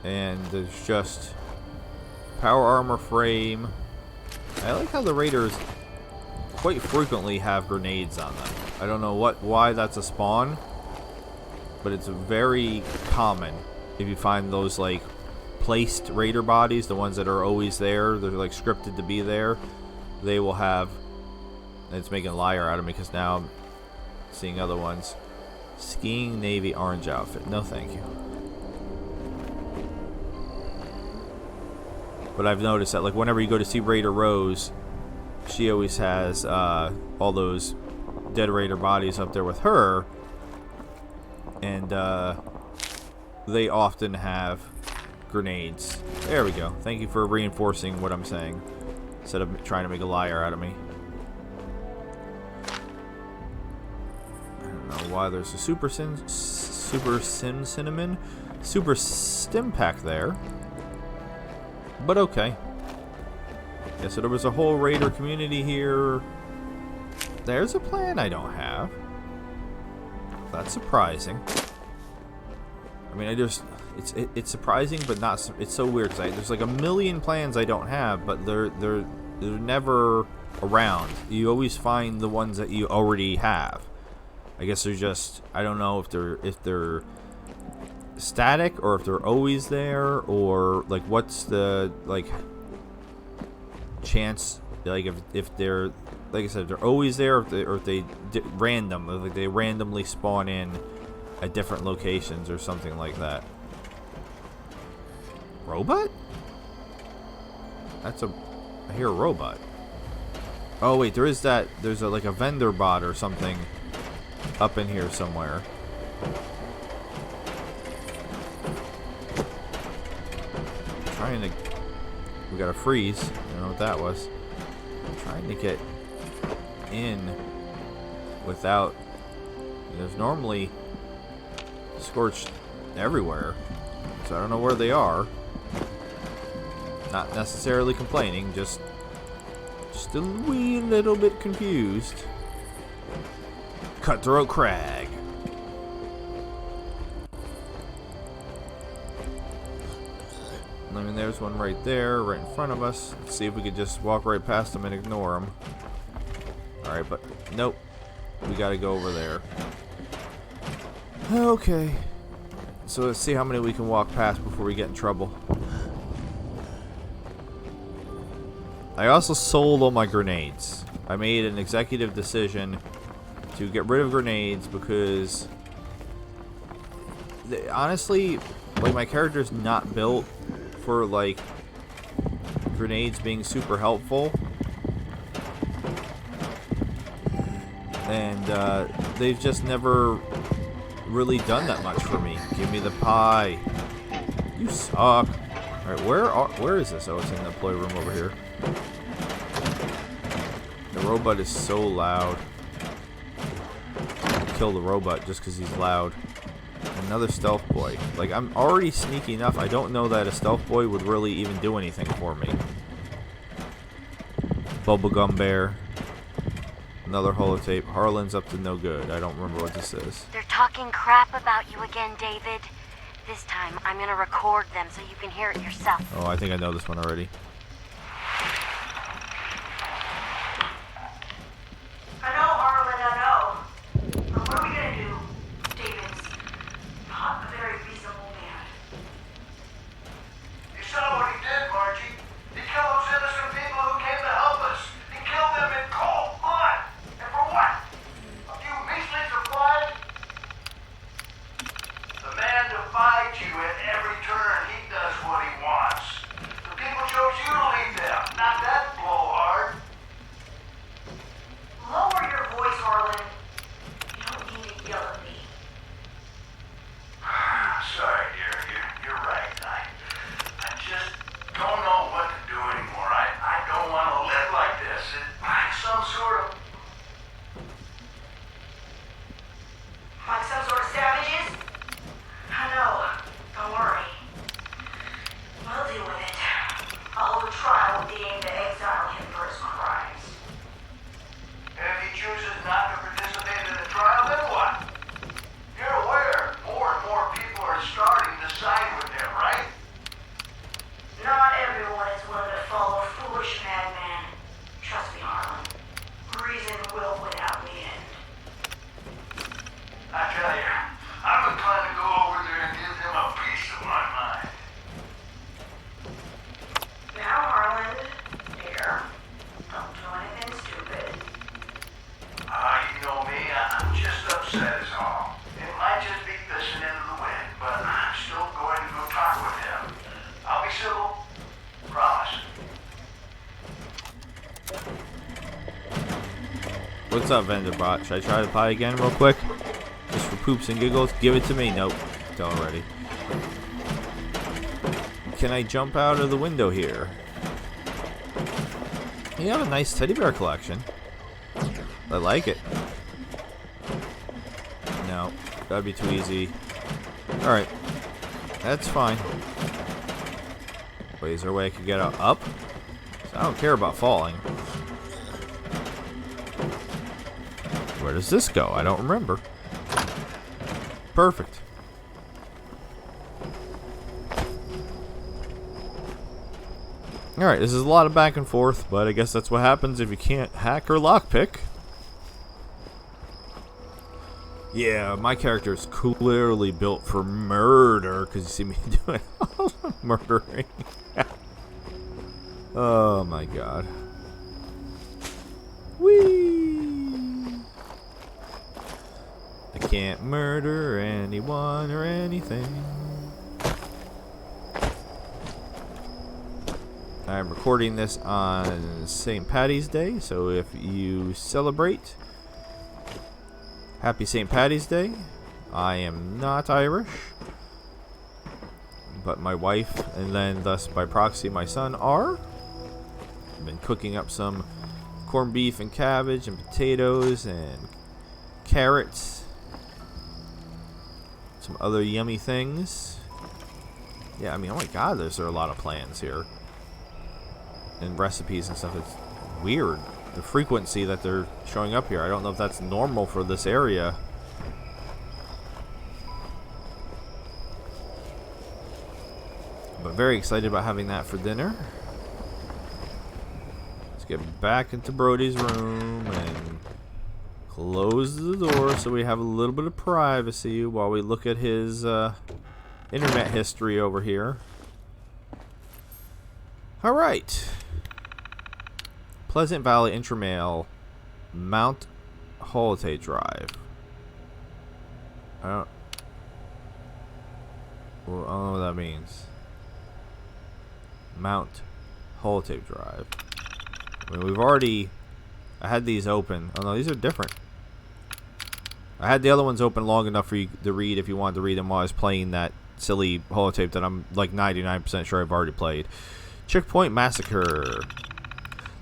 And there's just... Power armor frame. I like how the raiders quite frequently have grenades on them. I don't know why that's a spawn, but it's very common if you find those like placed raider bodies, the ones that are always there, they're like scripted to be there. They will have, and it's making a liar out of me because now I'm seeing other ones. Skiing Navy orange outfit. No, thank you. But I've noticed that like whenever you go to see Raider Rose, she always has all those dead raider bodies up there with her, and they often have grenades. There we go. Thank you for reinforcing what I'm saying instead of trying to make a liar out of me. I don't know why there's a super stim pack there, but okay. Yeah, so there was a whole raider community here. There's a plan I don't have. That's surprising. I mean, it's surprising, but not. It's so weird because there's like a million plans I don't have, but they're never around. You always find the ones that you already have. I guess they're just, I don't know if they're static or if they're always there, or like what's the like chance, like if they're, like I said, they're always there, or if they random, like they randomly spawn in at different locations or something like that. Robot? I hear a robot. Oh wait, there's like a vendor bot or something up in here somewhere. We got a freeze. I don't know what that was. I'm trying to get in without. There's normally scorched everywhere, so I don't know where they are. Not necessarily complaining, just a wee little bit confused. Cutthroat Crag. I mean, there's one right there, right in front of us. Let's see if we could just walk right past them and ignore them. Alright, but nope. We gotta go over there. Okay. So let's see how many we can walk past before we get in trouble. I also sold all my grenades. I made an executive decision to get rid of grenades because honestly, like, my character's not built for like grenades being super helpful, and they've just never really done that much for me. Give me the pie. You suck. Alright, where is this? Oh, it's in the employee room over here. The robot is so loud. I'll kill the robot just because he's loud. Another stealth boy. Like, I'm already sneaky enough. I don't know that a stealth boy would really even do anything for me. Bubblegum bear. Another holotape. Harlan's up to no good. I don't remember what this is. They're talking crap about you again, David. This time, I'm gonna record them so you can hear it yourself. Oh, I think I know this one already. I know, Harlan, I know. But what are we gonna do? David's not a very reasonable man. You saw what he did, Margie. He killed those innocent people who came to help us. He killed them in cold blood. And for what? A few measly supplies? The man defied you at every turn. He does what he wants. The people chose you What's up, vendor bot? Should I try the pie again real quick? Just for poops and giggles? Give it to me. Nope. It's already. Can I jump out of the window here? You have a nice teddy bear collection. I like it. No, that'd be too easy. Alright. That's fine. Wait, is there a way I could get up? I don't care about falling. Where does this go? I don't remember. Perfect. Alright, this is a lot of back and forth, but I guess that's what happens if you can't hack or lockpick. Yeah, my character is clearly built for murder, because you see me doing all the murdering. Oh my god. Whee! I can't murder anyone or anything. I'm recording this on St. Paddy's Day, so if you celebrate, happy St. Paddy's Day. I am not Irish, but my wife, and then thus by proxy my son, are. I've been cooking up some corned beef and cabbage and potatoes and carrots, some other yummy things. Yeah, I mean, oh my god, there are a lot of plans here. And recipes and stuff. It's weird, the frequency that they're showing up here. I don't know if that's normal for this area. But very excited about having that for dinner. Let's get back into Brody's room and close the door so we have a little bit of privacy while we look at his internet history over here. Alright. Pleasant Valley Intramail, Mount Holiday Drive. I don't know what that means. Mount Holiday Drive. I mean, we've already... I had these open. Oh no, these are different. I had the other ones open long enough for you to read if you wanted to read them while I was playing that silly holotape that I'm like 99% sure I've already played. Checkpoint Massacre.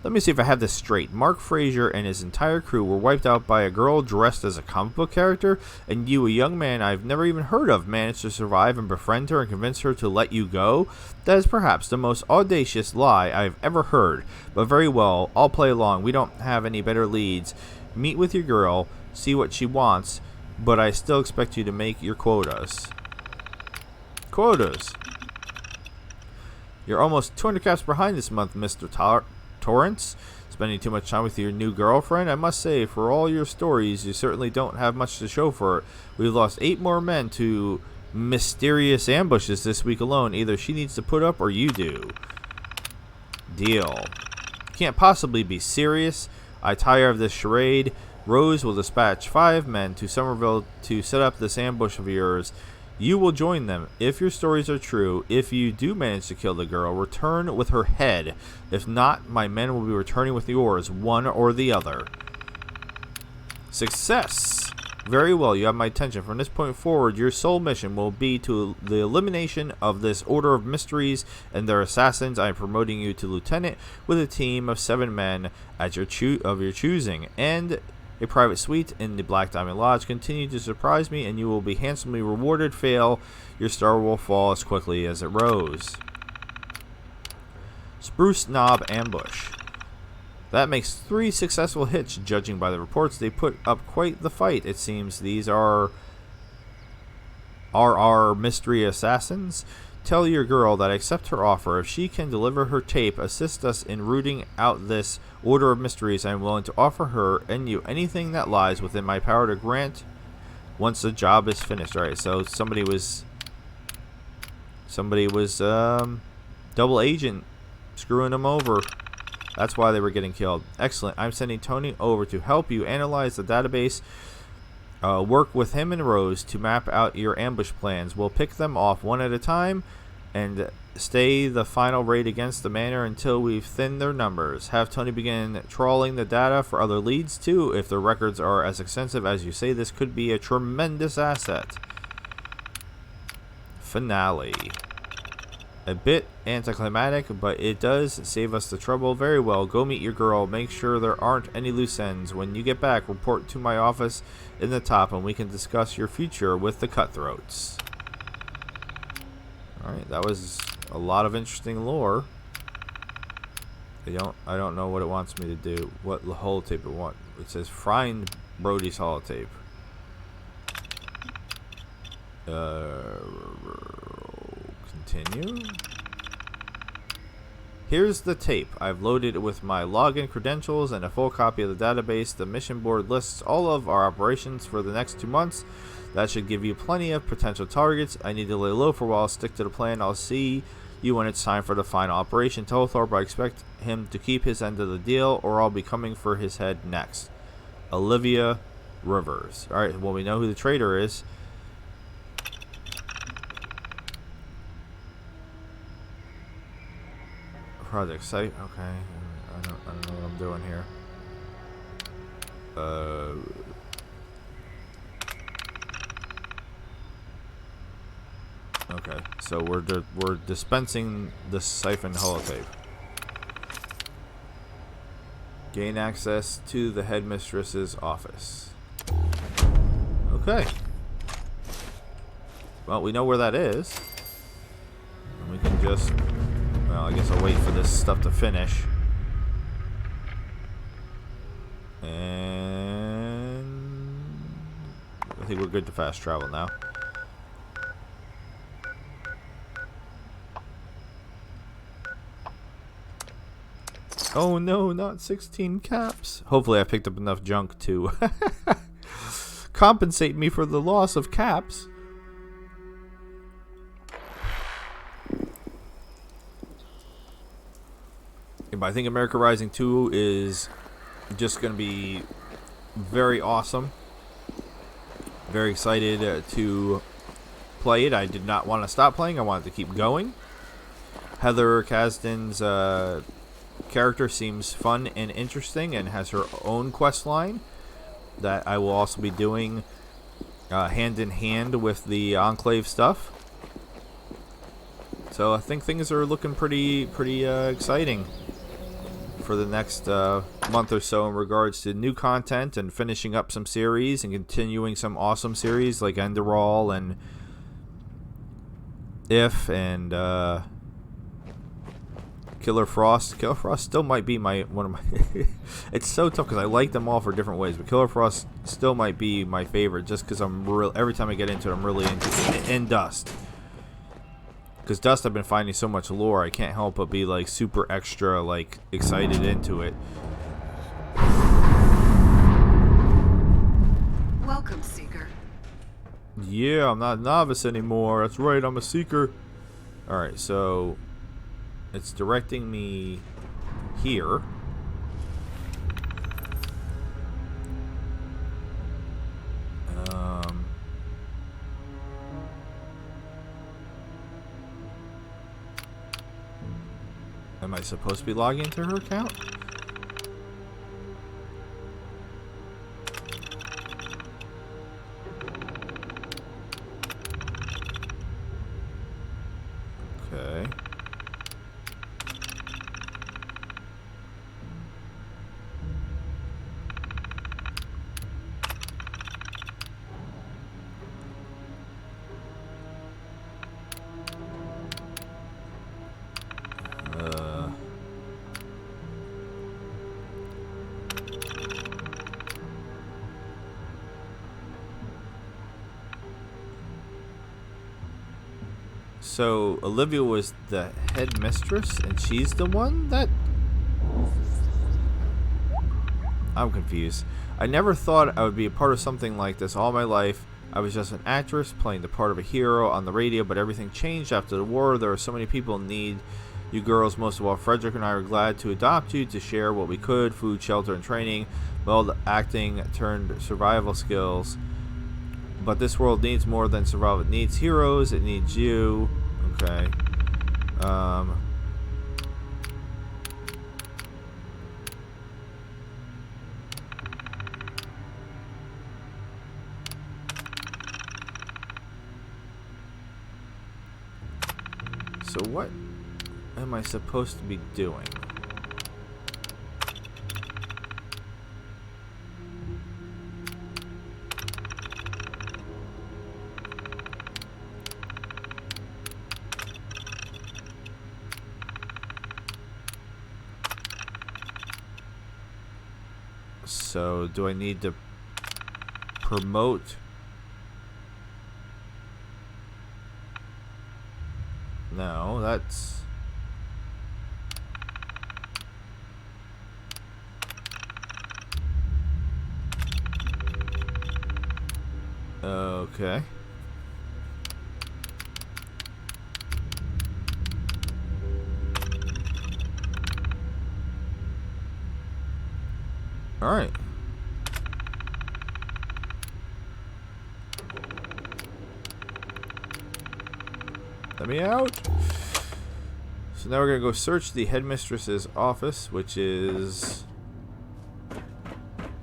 Let me see if I have this straight. Mark Frazier and his entire crew were wiped out by a girl dressed as a comic book character, and you, a young man I've never even heard of, managed to survive and befriend her and convince her to let you go? That is perhaps the most audacious lie I've ever heard. But very well, I'll play along. We don't have any better leads. Meet with your girl, see what she wants, but I still expect you to make your quotas. Quotas. You're almost 200 caps behind this month, Mr. Torrance. Spending too much time with your new girlfriend? I must say, for all your stories, you certainly don't have much to show for it. We've lost 8 more men to mysterious ambushes this week alone. Either she needs to put up or you do. Deal. Can't possibly be serious. I tire of this charade. Rose will dispatch 5 men to Somerville to set up this ambush of yours. You will join them if your stories are true. If you do manage to kill the girl, return with her head. If not, my men will be returning with yours, one or the other. Success! Very well, you have my attention. From this point forward, your sole mission will be to the elimination of this Order of Mysteries and their assassins. I am promoting you to lieutenant with a team of 7 men at your choosing, and a private suite in the Black Diamond Lodge. Continue to surprise me and you will be handsomely rewarded. Fail, your star will fall as quickly as it rose. Spruce Knob Ambush. That makes 3 successful hits, judging by the reports. They put up quite the fight. It seems these are our mystery assassins. Tell your girl that I accept her offer. If she can deliver her tape, assist us in rooting out this Order of Mysteries, I am willing to offer her and you anything that lies within my power to grant once the job is finished. Alright, so somebody was double agent screwing them over. That's why they were getting killed. Excellent. I'm sending Tony over to help you analyze the database. Work with him and Rose to map out your ambush plans. We'll pick them off one at a time. and stay the final raid against the manor until we've thinned their numbers. Have Tony begin trawling the data for other leads too. If the records are as extensive as you say, this could be a tremendous asset. Finale. A bit anticlimactic, but it does save us the trouble. Very well, go meet your girl. Make sure there aren't any loose ends. When you get back, report to my office in the top and we can discuss your future with the Cutthroats. Alright, that was a lot of interesting lore. I don't know what it wants me to do. What holotape it wants. It says find Brody's holotape. Continue. Here's the tape. I've loaded it with my login credentials and a full copy of the database. The mission board lists all of our operations for the next 2 months. That should give you plenty of potential targets. I need to lay low for a while. Stick to the plan. I'll see you when it's time for the final operation. Tell Thorpe I expect him to keep his end of the deal, or I'll be coming for his head next. Olivia Rivers. Alright, well, we know who the traitor is. Project site. Okay. I don't know what I'm doing here. Okay, so we're dispensing the siphon holotape. Gain access to the headmistress's office. Okay. Well, we know where that is. And we can just... Well, I guess I'll wait for this stuff to finish. And... I think we're good to fast travel now. Oh no, not 16 caps. Hopefully I picked up enough junk to compensate me for the loss of caps. But I think America Rising 2 is just going to be very awesome. Very excited to play it. I did not want to stop playing. I wanted to keep going. Heather Kasdan's character seems fun and interesting and has her own quest line that I will also be doing hand in hand with the Enclave stuff. So I think things are looking pretty exciting for the next month or so in regards to new content and finishing up some series and continuing some awesome series like Enderal and If and Killer Frost. Killer Frost still might be one of my it's so tough because I like them all for different ways, but Killer Frost still might be my favorite just because every time I get into it I'm really into it. And Dust. Because Dust, I've been finding so much lore, I can't help but be like super extra like excited into it. Welcome, Seeker. Yeah, I'm not a novice anymore. That's right, I'm a Seeker. Alright, so it's directing me here. Am I supposed to be logging into her account? Okay. So Olivia was the headmistress, and she's the one that... I'm confused. I never thought I would be a part of something like this all my life. I was just an actress playing the part of a hero on the radio, but everything changed after the war. There are so many people in need. You girls, most of all, Frederick and I were glad to adopt you, to share what we could, food, shelter, and training. Well, the acting turned survival skills. But this world needs more than survival. It needs heroes. It needs you. Okay. So what am I supposed to be doing? So do I need to promote? No, that's... Okay. All right. Let me out. So now we're gonna go search the headmistress's office, which is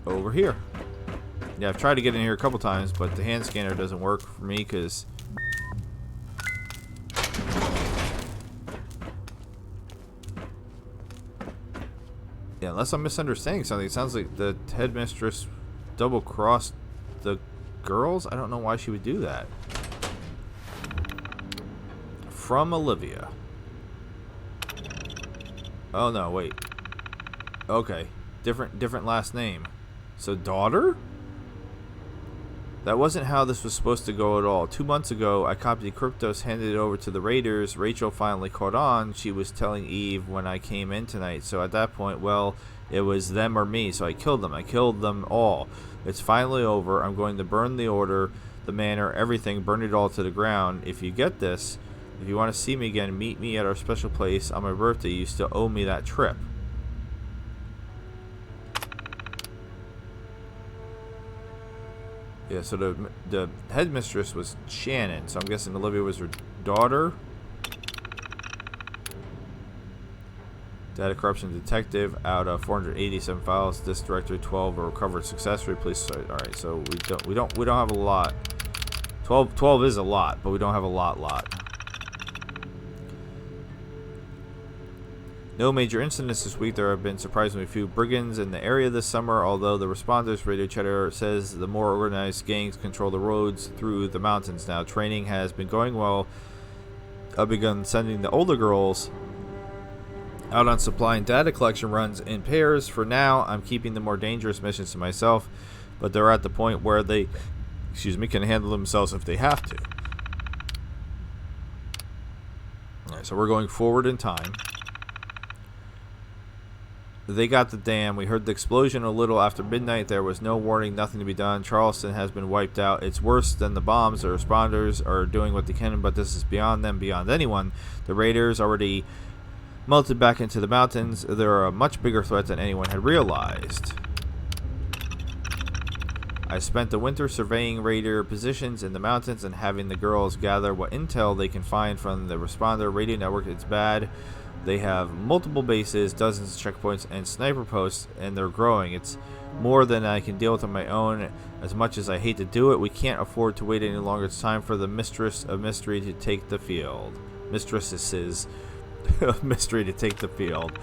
over here. Yeah, I've tried to get in here a couple times, but the hand scanner doesn't work for me because yeah, unless I'm misunderstanding something. It sounds like the headmistress double-crossed the girls. I don't know why she would do that. From Olivia. Oh no, wait. Okay, different last name. So daughter? That wasn't how this was supposed to go at all. 2 months ago, I copied Kryptos, handed it over to the Raiders. Rachel finally caught on. She was telling Eve when I came in tonight. So at that point, well, it was them or me. So I killed them. I killed them all. It's finally over. I'm going to burn the order, the manor, everything. Burn it all to the ground. If you get this, if you want to see me again, meet me at our special place on my birthday. You still owe me that trip. Yeah, so the headmistress was Shannon, so I'm guessing Olivia was her daughter. Data corruption detective out of 487 files. This directory 12 were recovered successfully. Please, all right. So we don't have a lot. 12 is a lot, but we don't have a lot. No major incidents this week. There have been surprisingly few brigands in the area this summer, although the responders Radio Cheddar says the more organized gangs control the roads through the mountains now. Training has been going well. I've begun sending the older girls out on supply and data collection runs in pairs. For now, I'm keeping the more dangerous missions to myself, but they're at the point where they, can handle themselves if they have to. Alright, so we're going forward in time. They got the dam. We heard the explosion a little after midnight. There was no warning, nothing to be done. Charleston has been wiped out. It's worse than the bombs. The responders are doing what they can, but this is beyond them, beyond anyone. The raiders already melted back into the mountains. They're a much bigger threat than anyone had realized. I spent the winter surveying raider positions in the mountains and having the girls gather what intel they can find from the responder radio network. It's bad. They have multiple bases, dozens of checkpoints, and sniper posts, and they're growing. It's more than I can deal with on my own. As much as I hate to do it, we can't afford to wait any longer. It's time for the Mistress of Mystery to take the field. Mistresses of Mystery to take the field.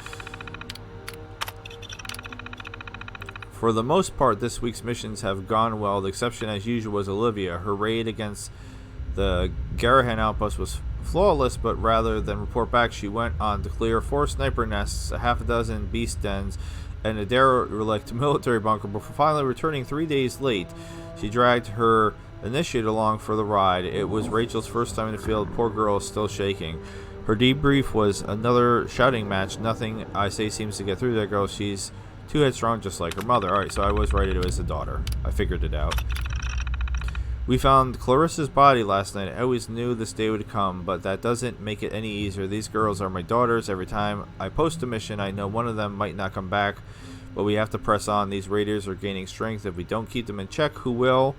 For the most part, this week's missions have gone well. The exception, as usual, was Olivia. Her raid against the Garahan outpost was flawless, but rather than report back, she went on to clear 4 sniper nests, a half a dozen beast dens, and a derelict military bunker before finally returning 3 days late. She dragged her initiate along for the ride. It was Rachel's first time in the field. Poor girl is still shaking. Her debrief was another shouting match. Nothing I say seems to get through that girl. She's too headstrong, just like her mother. Alright, so I was right. It was the daughter. I figured it out. We found Clarissa's body last night. I always knew this day would come, but that doesn't make it any easier. These girls are my daughters. Every time I post a mission, I know one of them might not come back, but we have to press on. These raiders are gaining strength. If we don't keep them in check, who will?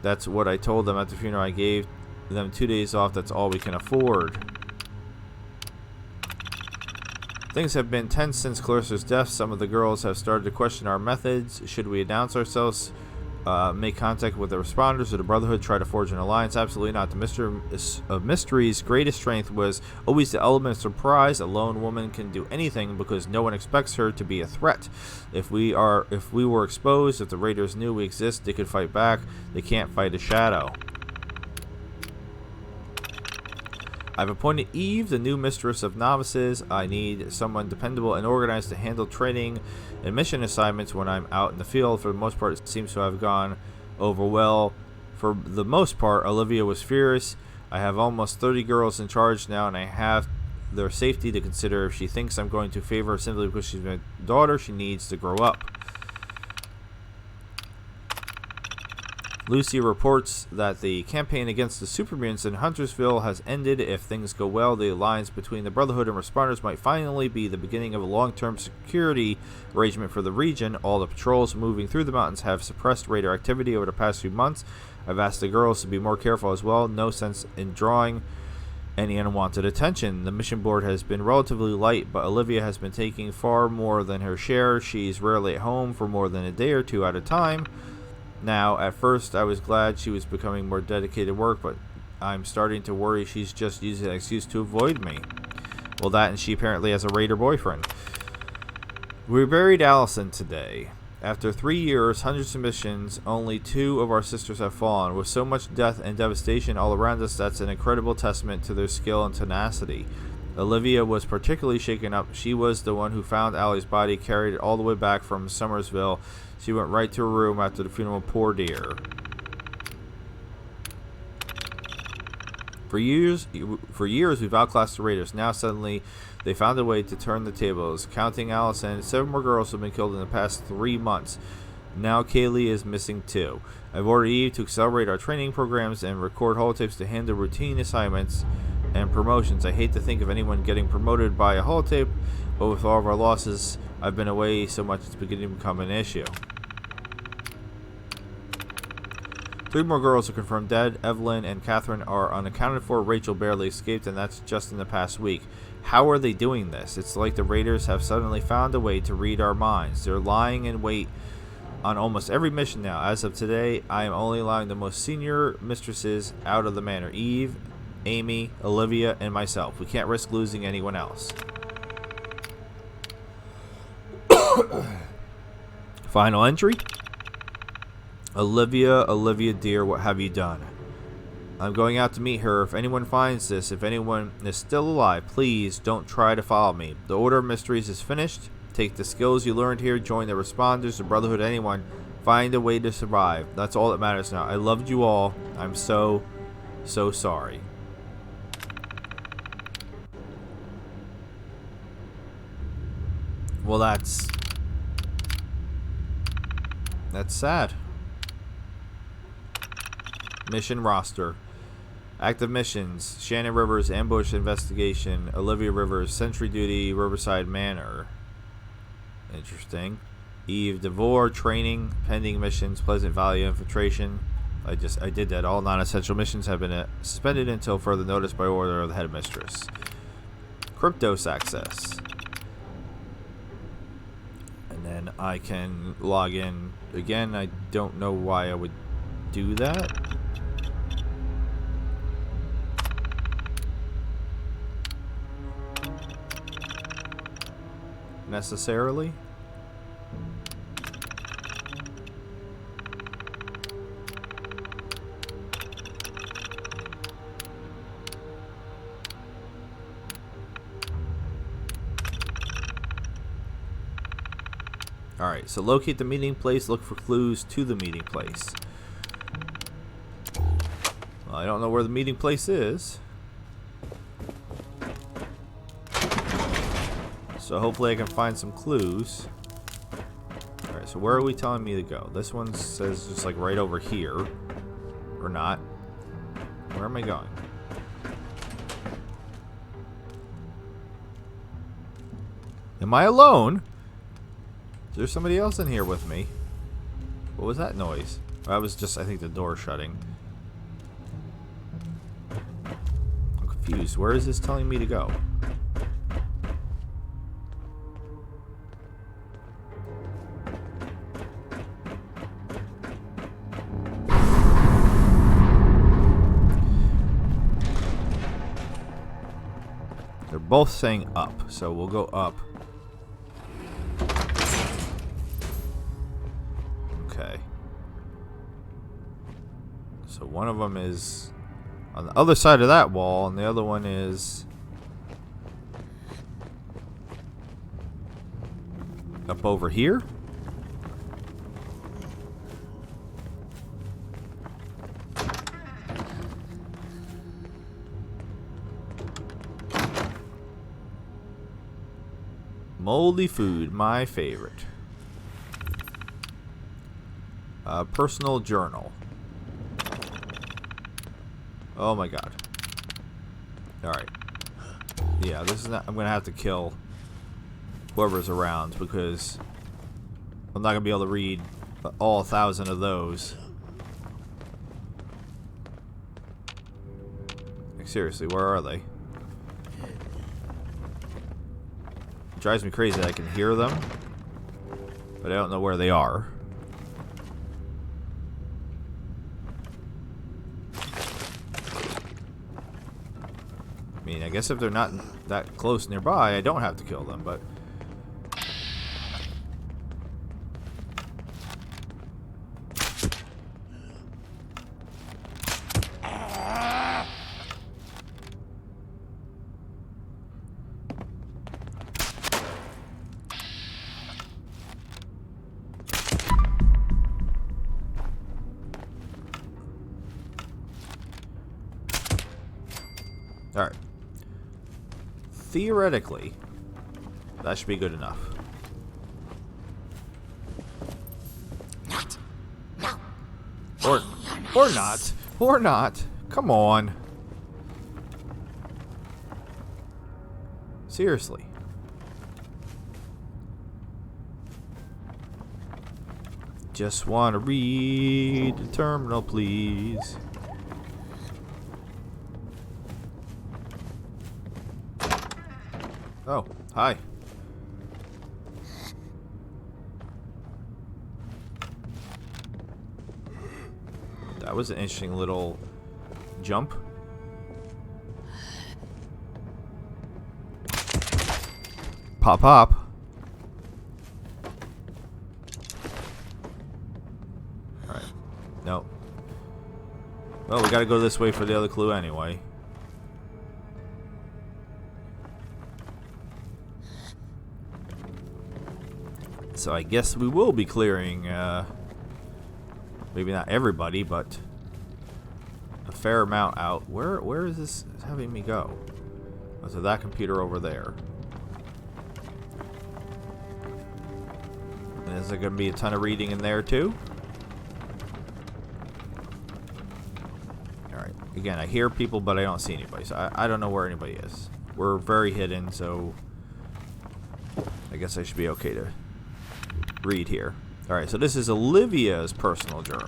That's what I told them at the funeral. I gave them 2 days off. That's all we can afford. Things have been tense since Clarissa's death. Some of the girls have started to question our methods. Should we announce ourselves, make contact with the responders or the Brotherhood, try to forge an alliance? Absolutely not. The Mystery's greatest strength was always the element of surprise. A lone woman can do anything because no one expects her to be a threat. If we were exposed, if the Raiders knew we exist, they could fight back. They can't fight a shadow. I've appointed Eve, the new mistress of novices. I need someone dependable and organized to handle training and mission assignments when I'm out in the field. For the most part, it seems to have gone over well. For the most part, Olivia was fierce. I have almost 30 girls in charge now, and I have their safety to consider. If she thinks I'm going to favor her simply because she's my daughter, she needs to grow up. Lucy reports that the campaign against the supermutants in Huntersville has ended. If things go well, the alliance between the Brotherhood and Responders might finally be the beginning of a long-term security arrangement for the region. All the patrols moving through the mountains have suppressed Raider activity over the past few months. I've asked the girls to be more careful as well. No sense in drawing any unwanted attention. The mission board has been relatively light, but Olivia has been taking far more than her share. She's rarely at home for more than a day or two at a time. Now, at first, I was glad she was becoming more dedicated to work, but I'm starting to worry she's just using an excuse to avoid me. Well, that and she apparently has a Raider boyfriend. We buried Allison today. After 3 years, hundreds of missions, only 2 of our sisters have fallen. With so much death and devastation all around us, that's an incredible testament to their skill and tenacity. Olivia was particularly shaken up. She was the one who found Allie's body, carried it all the way back from Summersville. She went right to her room after the funeral. Poor dear. For years we've outclassed the Raiders. Now suddenly they found a way to turn the tables. Counting Allison, 7 more girls have been killed in the past 3 months. Now Kaylee is missing too. I've ordered Eve to accelerate our training programs and record holotapes to handle routine assignments and promotions. I hate to think of anyone getting promoted by a holotape, but with all of our losses, I've been away so much it's beginning to become an issue. 3 more girls are confirmed dead. Evelyn and Catherine are unaccounted for. Rachel barely escaped, and that's just in the past week. How are they doing this? It's like the Raiders have suddenly found a way to read our minds. They're lying in wait on almost every mission now. As of today, I am only allowing the most senior mistresses out of the manor. Eve, Amy, Olivia, and myself. We can't risk losing anyone else. Final entry. Olivia dear, what have you done? I'm going out to meet her. If anyone finds this, if anyone is still alive, please don't try to follow me. The Order of Mysteries is finished. Take the skills you learned here, join the Responders, the Brotherhood, anyone. Find a way to survive. That's all that matters now. I loved you all. I'm so sorry. Well, that's sad. Mission roster. Active missions: Shannon Rivers, ambush investigation. Olivia Rivers, sentry duty, Riverside Manor. Interesting. Eve DeVore, training. Pending missions: Pleasant Valley infiltration. I did that. All non-essential missions have been suspended until further notice by order of the headmistress. Kryptos access. And then I can log in again. I don't know why I would do that. Necessarily. Alright, so locate the meeting place, look for clues to the meeting place. Well, I don't know where the meeting place is. So hopefully I can find some clues. Alright, so where are we telling me to go? This one says just like right over here. Or not. Where am I going? Am I alone? Is there somebody else in here with me? What was that noise? That was just, I think, the door shutting. I'm confused. Where is this telling me to go? both saying up, so we'll go up. Okay. So one of them is on the other side of that wall, and the other one is up over here. Moldy food, my favorite. Personal journal. Oh my god. Alright. Yeah, this is not. I'm gonna have to kill whoever's around because I'm not gonna be able to read all 1,000 of those. Like, seriously, where are they? It drives me crazy that I can hear them, but I don't know where they are. I mean, I guess if they're not that close nearby, I don't have to kill them, but... Alright. Theoretically, that should be good enough. Or not. Or not. Come on. Seriously. Just want to read the terminal, please. Oh, hi. That was an interesting little jump. Pop, pop. Alright. No. Well, we gotta go this way for the other clue anyway. So I guess we will be clearing, maybe not everybody, but a fair amount out. Where is this having me go? Oh, so that computer over there. And is there going to be a ton of reading in there too? Alright, again, I hear people, but I don't see anybody, so I don't know where anybody is. We're very hidden, so I guess I should be okay to read here. Alright, so this is Olivia's personal journal.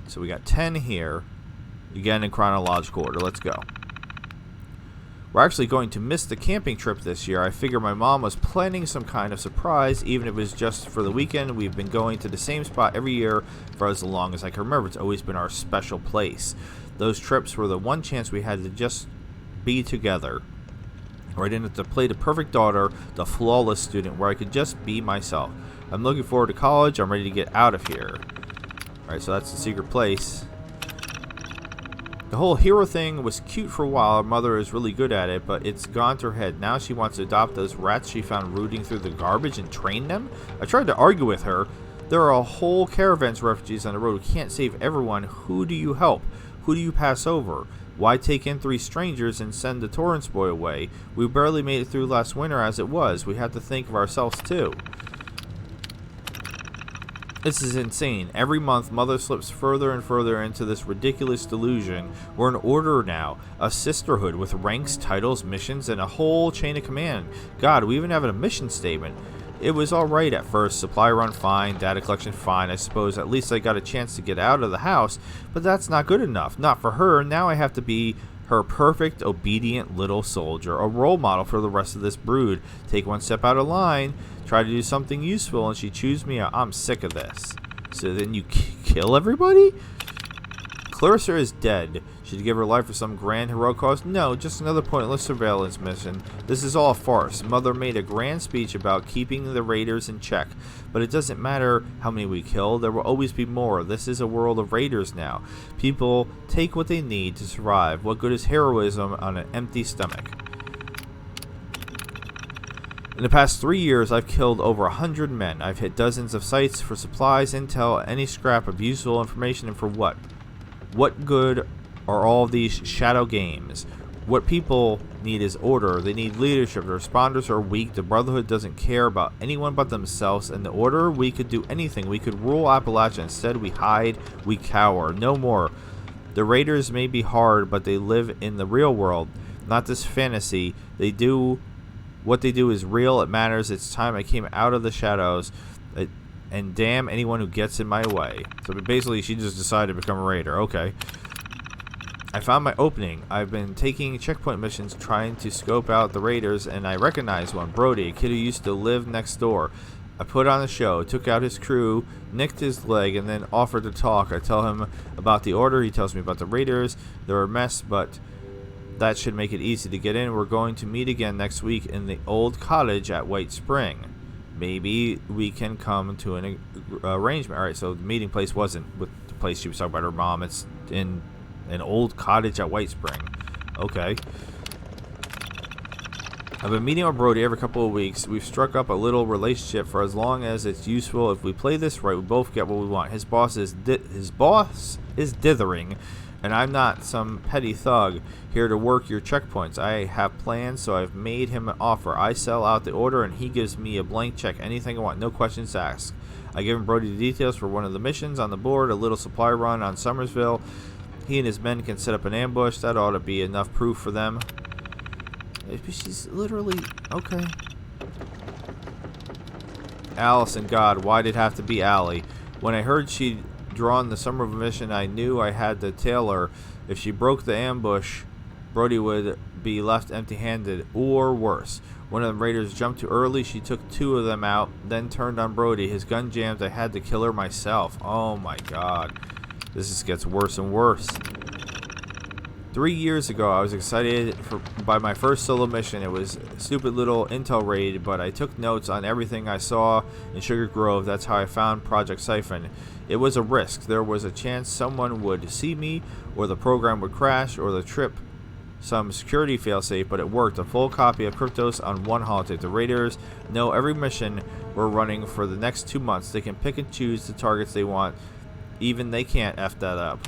So we got 10 here. Again, in chronological order. Let's go. We're actually going to miss the camping trip this year. I figure my mom was planning some kind of surprise, even if it was just for the weekend. We've been going to the same spot every year for as long as I can remember. It's always been our special place. Those trips were the one chance we had to just be together, where I didn't have to play the perfect daughter, the flawless student, where I could just be myself. I'm looking forward to college. I'm ready to get out of here. Alright, so that's the secret place. The whole hero thing was cute for a while. Her mother is really good at it, but it's gone to her head. Now she wants to adopt those rats she found rooting through the garbage and train them. I tried to argue with her. There are a whole caravans of refugees on the road. We can't save everyone. Who do you help? Who do you pass over? Why take in 3 strangers and send the Torrance boy away? We barely made it through last winter as it was. We have to think of ourselves too. This is insane. Every month, Mother slips further and further into this ridiculous delusion. We're an order now, a sisterhood with ranks, titles, missions, and a whole chain of command. God, we even have a mission statement. It was alright at first. Supply run fine, data collection fine. I suppose at least I got a chance to get out of the house, but that's not good enough. Not for her. Now I have to be her perfect, obedient little soldier, a role model for the rest of this brood. Take one step out of line, try to do something useful, and she chews me out. I'm sick of this. So then you kill everybody? Clarissa is dead. Should you give her life for some grand heroic cause? No, just another pointless surveillance mission. This is all a farce. Mother made a grand speech about keeping the raiders in check. But it doesn't matter how many we kill. There will always be more. This is a world of raiders now. People take what they need to survive. What good is heroism on an empty stomach? In the past 3 years, I've killed over 100 men. I've hit dozens of sites for supplies, intel, any scrap of useful information, and for what? What good are all these shadow games? What people need is order. They need leadership. The responders are weak. The Brotherhood doesn't care about anyone but themselves. In the Order, we could do anything. We could rule Appalachia. Instead, we hide. We cower. No more. The Raiders may be hard, but they live in the real world, not this fantasy. What they do is real. It matters. It's time I came out of the shadows. And damn anyone who gets in my way. So basically, she just decided to become a raider. Okay. I found my opening. I've been taking checkpoint missions trying to scope out the raiders, and I recognized one. Brody, a kid who used to live next door. I put on a show, took out his crew, nicked his leg, and then offered to talk. I tell him about the Order. He tells me about the raiders. They're a mess, but that should make it easy to get in. We're going to meet again next week in the old cottage at White Spring. Maybe we can come to an arrangement. Alright, so the meeting place wasn't with the place she was talking about her mom. It's in an old cottage at White Spring. Okay. I've been meeting with Brody every couple of weeks. We've struck up a little relationship for as long as it's useful. If we play this right, we both get what we want. His boss is dithering, and I'm not some petty thug here to work your checkpoints. I have plans, so I've made him an offer. I sell out the Order, and he gives me a blank check. Anything I want, no questions asked. I give him Brody the details for one of the missions on the board, a little supply run on Summersville. He and his men can set up an ambush. That ought to be enough proof for them. She's literally... Okay. Allison, God, why did it have to be Allie? When I heard she'd drawn the Summerville mission, I knew I had to tail her. If she broke the ambush, Brody would be left empty-handed, or worse. One of the raiders jumped too early. She took 2 of them out, then turned on Brody. His gun jammed. I had to kill her myself. Oh my God. This just gets worse and worse. 3 years ago, I was excited by my first solo mission. It was a stupid little intel raid, but I took notes on everything I saw in Sugar Grove. That's how I found Project Siphon. It was a risk. There was a chance someone would see me, or the program would crash, or the trip some security failsafe, but it worked. A full copy of Kryptos on one holotape. The Raiders know every mission we're running for the next 2 months. They can pick and choose the targets they want. Even they can't F that up.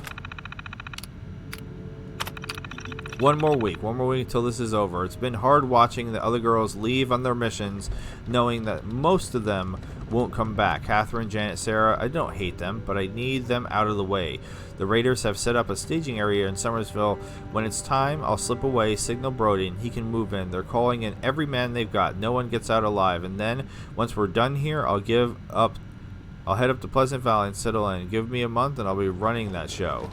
One more week until this is over. It's been hard watching the other girls leave on their missions, knowing that most of them won't come back. Catherine, Janet, Sarah, I don't hate them, but I need them out of the way. The Raiders have set up a staging area in Summersville. When it's time, I'll slip away, signal Brody, and he can move in. They're calling in every man they've got. No one gets out alive. And then, once we're done here, I'll head up to Pleasant Valley and settle in. Give me a month and I'll be running that show.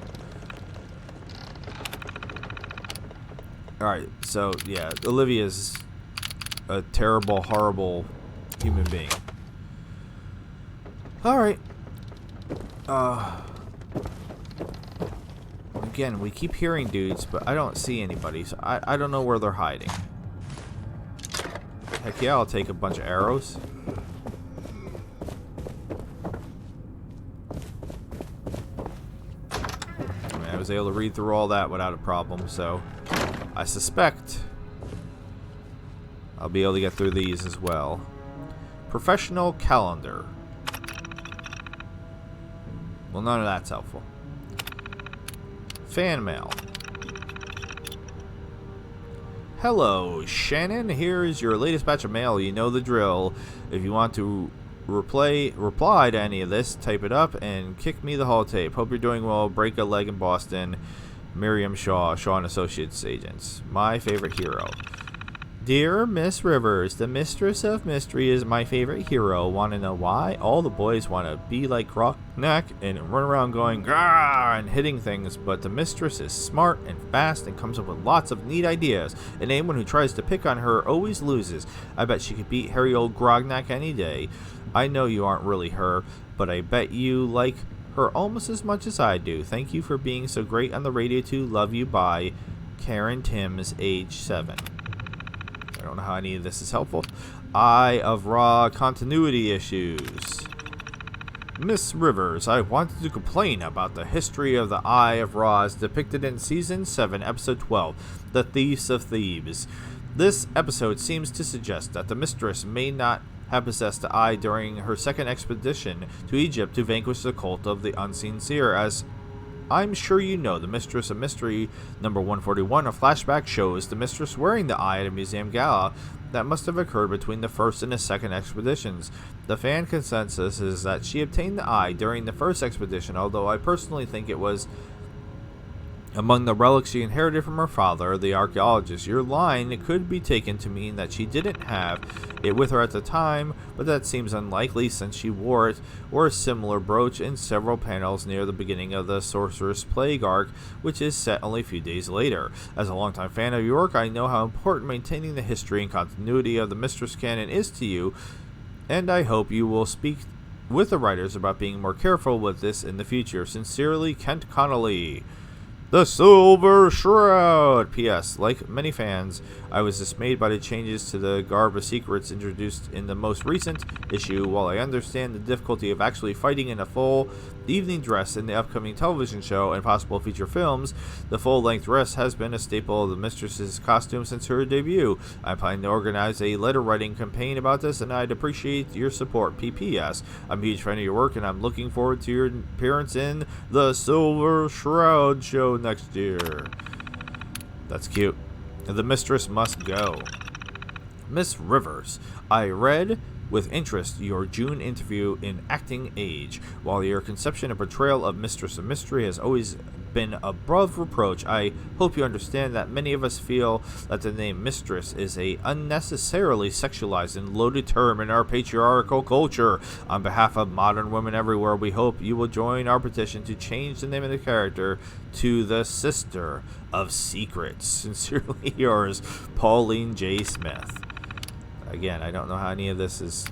Alright, so yeah, Olivia's a terrible, horrible human being. Alright. Again, we keep hearing dudes, but I don't see anybody, so I don't know where they're hiding. Heck yeah, I'll take a bunch of arrows. I mean, I was able to read through all that without a problem, so I suspect I'll be able to get through these as well. Professional calendar. Well, none of that's helpful. Fan mail. Hello, Shannon. Here is your latest batch of mail. You know the drill. If you want to reply to any of this, type it up and kick me the holotape. Hope you're doing well. Break a leg in Boston. Miriam Shaw, Shaw & Associates agents. My favorite hero. Dear Miss Rivers, the mistress of mystery is my favorite hero. Want to know why? All the boys want to be like Grognak and run around going grrr and hitting things, but the mistress is smart and fast and comes up with lots of neat ideas, and anyone who tries to pick on her always loses. I bet she could beat hairy old Grognak any day. I know you aren't really her, but I bet you like her almost as much as I do. Thank you for being so great on the radio too. Love you, bye. Karen Timms, age 7. I don't know how any of this is helpful. Eye of Ra continuity issues. Miss Rivers, I wanted to complain about the history of the Eye of Ra as depicted in Season 7, Episode 12, The Thieves of Thebes. This episode seems to suggest that the Mistress may not have possessed the eye during her second expedition to Egypt to vanquish the cult of the Unseen Seer. As I'm sure you know, the Mistress of Mystery number 141, a flashback shows the Mistress wearing the eye at a museum gala that must have occurred between the first and the second expeditions. The fan consensus is that she obtained the eye during the first expedition, although I personally think it was among the relics she inherited from her father, the archaeologist. Your line could be taken to mean that she didn't have it with her at the time, but that seems unlikely since she wore it or a similar brooch in several panels near the beginning of the Sorceress Plague arc, which is set only a few days later. As a longtime fan of York, I know how important maintaining the history and continuity of the Mistress canon is to you, and I hope you will speak with the writers about being more careful with this in the future. Sincerely, Kent Connolly. The Silver Shroud! P.S. Like many fans, I was dismayed by the changes to the garb of secrets introduced in the most recent issue. While I understand the difficulty of actually fighting in a full evening dress in the upcoming television show and possible feature films, the full-length dress has been a staple of the Mistress's costume since her debut. I plan to organize a letter-writing campaign about this, and I'd appreciate your support. P.P.S. I'm a huge fan of your work, and I'm looking forward to your appearance in the Silver Shroud show next year. That's cute. The Mistress must go. Miss Rivers, I read with interest your June interview in Acting Age. While your conception and portrayal of Mistress of Mystery has always been above reproach, I hope you understand that many of us feel that the name Mistress is a unnecessarily sexualized and loaded term in our patriarchal culture. On behalf of modern women everywhere, we hope you will join our petition to change the name of the character to the Sister of Secrets. Sincerely yours, Pauline J. Smith. Again, I don't know how any of this is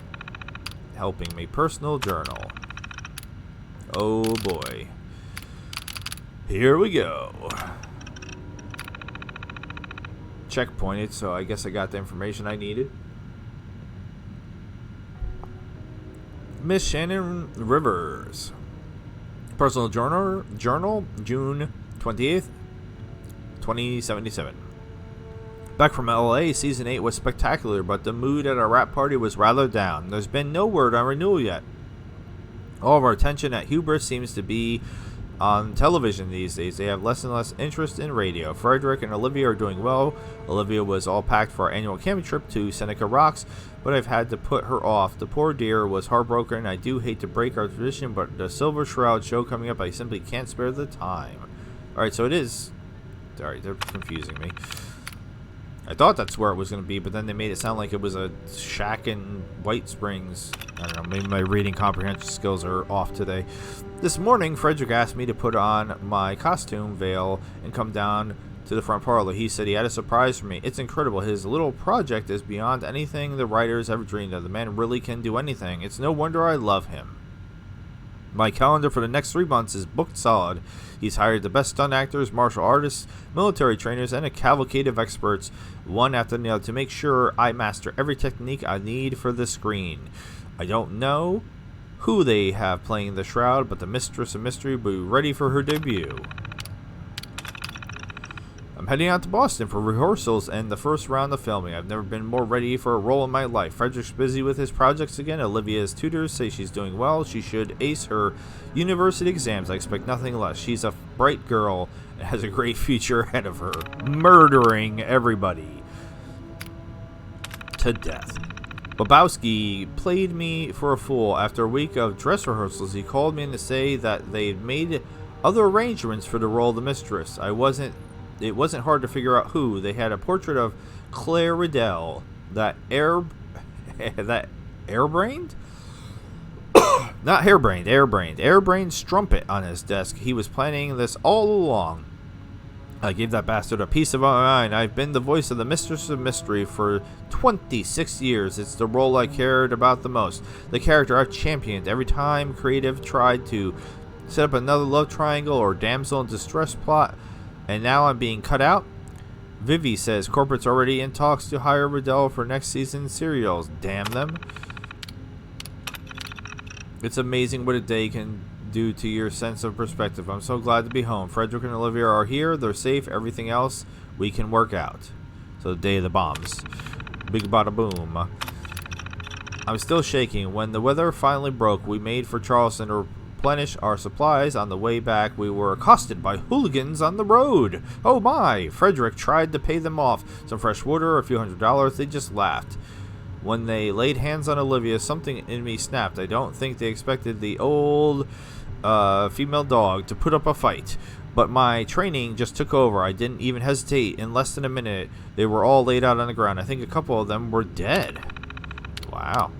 helping me. Personal journal. Oh boy. Here we go. Checkpointed, so I guess I got the information I needed. Miss Shannon Rivers. Personal journal, June 28th, 2077. Back from LA, Season 8 was spectacular, but the mood at our wrap party was rather down. There's been no word on renewal yet. All of our attention at Hubris seems to be on television these days. They have less and less interest in radio. Frederick and Olivia are doing well. Olivia was all packed for our annual camping trip to Seneca Rocks, but I've had to put her off. The poor dear was heartbroken. I do hate to break our tradition, but the Silver Shroud show coming up, I simply can't spare the time. Alright, so it is... Alright, they're confusing me. I thought that's where it was going to be, but then they made it sound like it was a shack in White Springs. I don't know, maybe my reading comprehension skills are off today. This morning, Frederick asked me to put on my costume veil and come down to the front parlor. He said he had a surprise for me. It's incredible. His little project is beyond anything the writers ever dreamed of. The man really can do anything. It's no wonder I love him. My calendar for the next 3 months is booked solid. He's hired the best stunt actors, martial artists, military trainers, and a cavalcade of experts, one after the other, to make sure I master every technique I need for the screen. I don't know who they have playing the Shroud, but the Mistress of Mystery will be ready for her debut. I'm heading out to Boston for rehearsals and the first round of filming. I've never been more ready for a role in my life. Frederick's busy with his projects again. Olivia's tutors say she's doing well. She should ace her university exams. I expect nothing less. She's a bright girl and has a great future ahead of her, murdering everybody to death. Bobowski played me for a fool. After a week of dress rehearsals, he called me in to say that they'd made other arrangements for the role of the Mistress. It wasn't hard to figure out who. They had a portrait of Claire Riddell, that airbrained? Not airbrained strumpet on his desk. He was planning this all along. I gave that bastard a piece of my mind. I've been the voice of the Mistress of Mystery for 26 years. It's the role I cared about the most. The character I've championed every time creative tried to Set up another love triangle or damsel in distress plot, and now I'm being cut out? Vivi says corporate's already in talks to hire Riddell for next season's serials. Damn them. It's amazing what a day can do to your sense of perspective. I'm so glad to be home. Frederick and Olivia are here. They're safe. Everything else we can work out. So the day of the bombs. Big bada boom. I'm still shaking. When the weather finally broke, we made for Charleston to replenish our supplies. On the way back, we were accosted by hooligans on the road. Oh my! Frederick tried to pay them off. Some fresh water, a few $100s. They just laughed. When they laid hands on Olivia, something in me snapped. I don't think they expected the old female dog to put up a fight. But my training just took over. I didn't even hesitate. In less than a minute, they were all laid out on the ground. I think a couple of them were dead. Wow.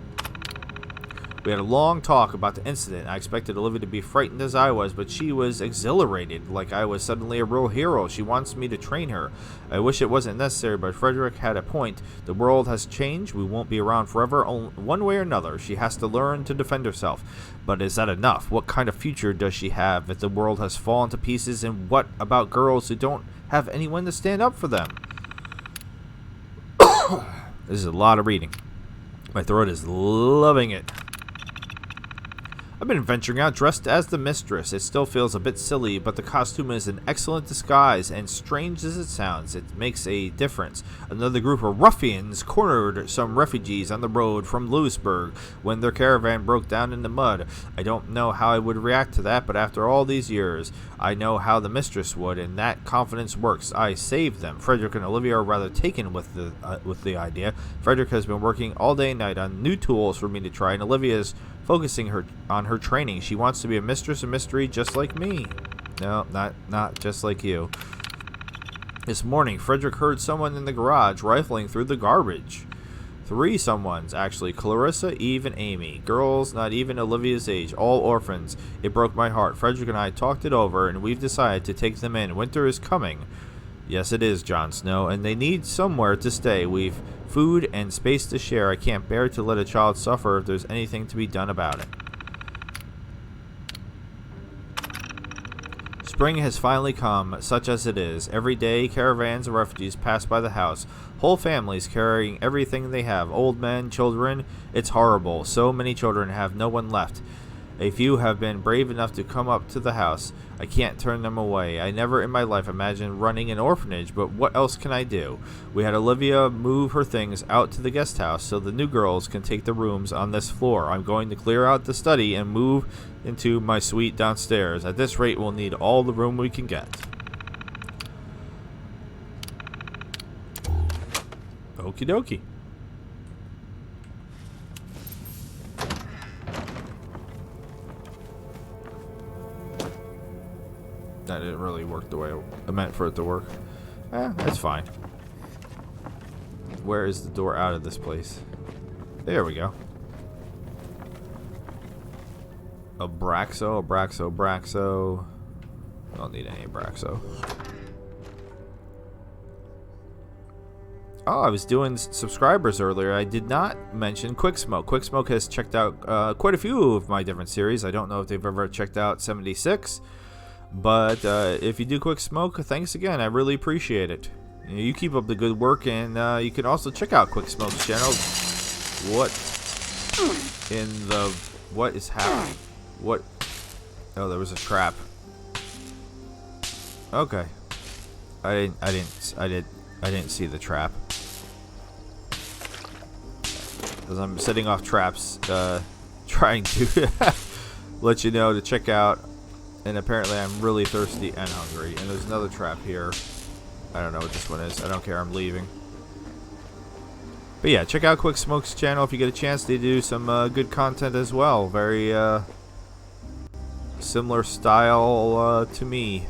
We had a long talk about the incident. I expected Olivia to be frightened as I was, but she was exhilarated, like I was suddenly a real hero. She wants me to train her. I wish it wasn't necessary, but Frederick had a point. The world has changed. We won't be around forever, one way or another. She has to learn to defend herself. But is that enough? What kind of future does she have if the world has fallen to pieces? And what about girls who don't have anyone to stand up for them? This is a lot of reading. My throat is loving it. I've been venturing out dressed as the mistress. It still feels a bit silly, but the costume is an excellent disguise, and strange as it sounds, it makes a difference. Another group of ruffians cornered some refugees on the road from Lewisburg when their caravan broke down in the mud. I don't know how I would react to that, but after all these years, I know how the mistress would, and that confidence works. I saved them. Frederick and Olivia are rather taken with the idea. Frederick has been working all day and night on new tools for me to try, and Olivia is focusing on her training. She wants to be a mistress of mystery just like me. No, not just like you. This morning, Frederick heard someone in the garage rifling through the garbage. 3 someones, actually. Clarissa, Eve, and Amy. Girls not even Olivia's age. All orphans. It broke my heart. Frederick and I talked it over, and we've decided to take them in. Winter is coming. Yes, it is, Jon Snow, and they need somewhere to stay. We've food and space to share. I can't bear to let a child suffer if there's anything to be done about it. Spring has finally come, such as it is. Every day, caravans of refugees pass by the house. Whole families carrying everything they have. Old men, children. It's horrible. So many children have no one left. A few have been brave enough to come up to the house. I can't turn them away. I never in my life imagined running an orphanage, but what else can I do? We had Olivia move her things out to the guest house so the new girls can take the rooms on this floor. I'm going to clear out the study and move into my suite downstairs. At this rate, we'll need all the room we can get. Okie dokie. That didn't really work the way I meant for it to work. That's fine. Where is the door out of this place? There we go. Abraxo. I don't need any Abraxo. Oh, I was doing subscribers earlier. I did not mention Quicksmoke. Quicksmoke has checked out quite a few of my different series. I don't know if they've ever checked out 76. But if you do Quicksmoke, thanks again. I really appreciate it. You keep up the good work, and you can also check out Quicksmoke's channel. What is happening? What? Oh, there was a trap. Okay. I didn't see the trap. As I'm setting off traps, trying to let you know to check out. And apparently I'm really thirsty and hungry. And there's another trap here. I don't know what this one is. I don't care. I'm leaving. But yeah, check out Quicksmoke's channel if you get a chance. They do some good content as well. Very similar style to me.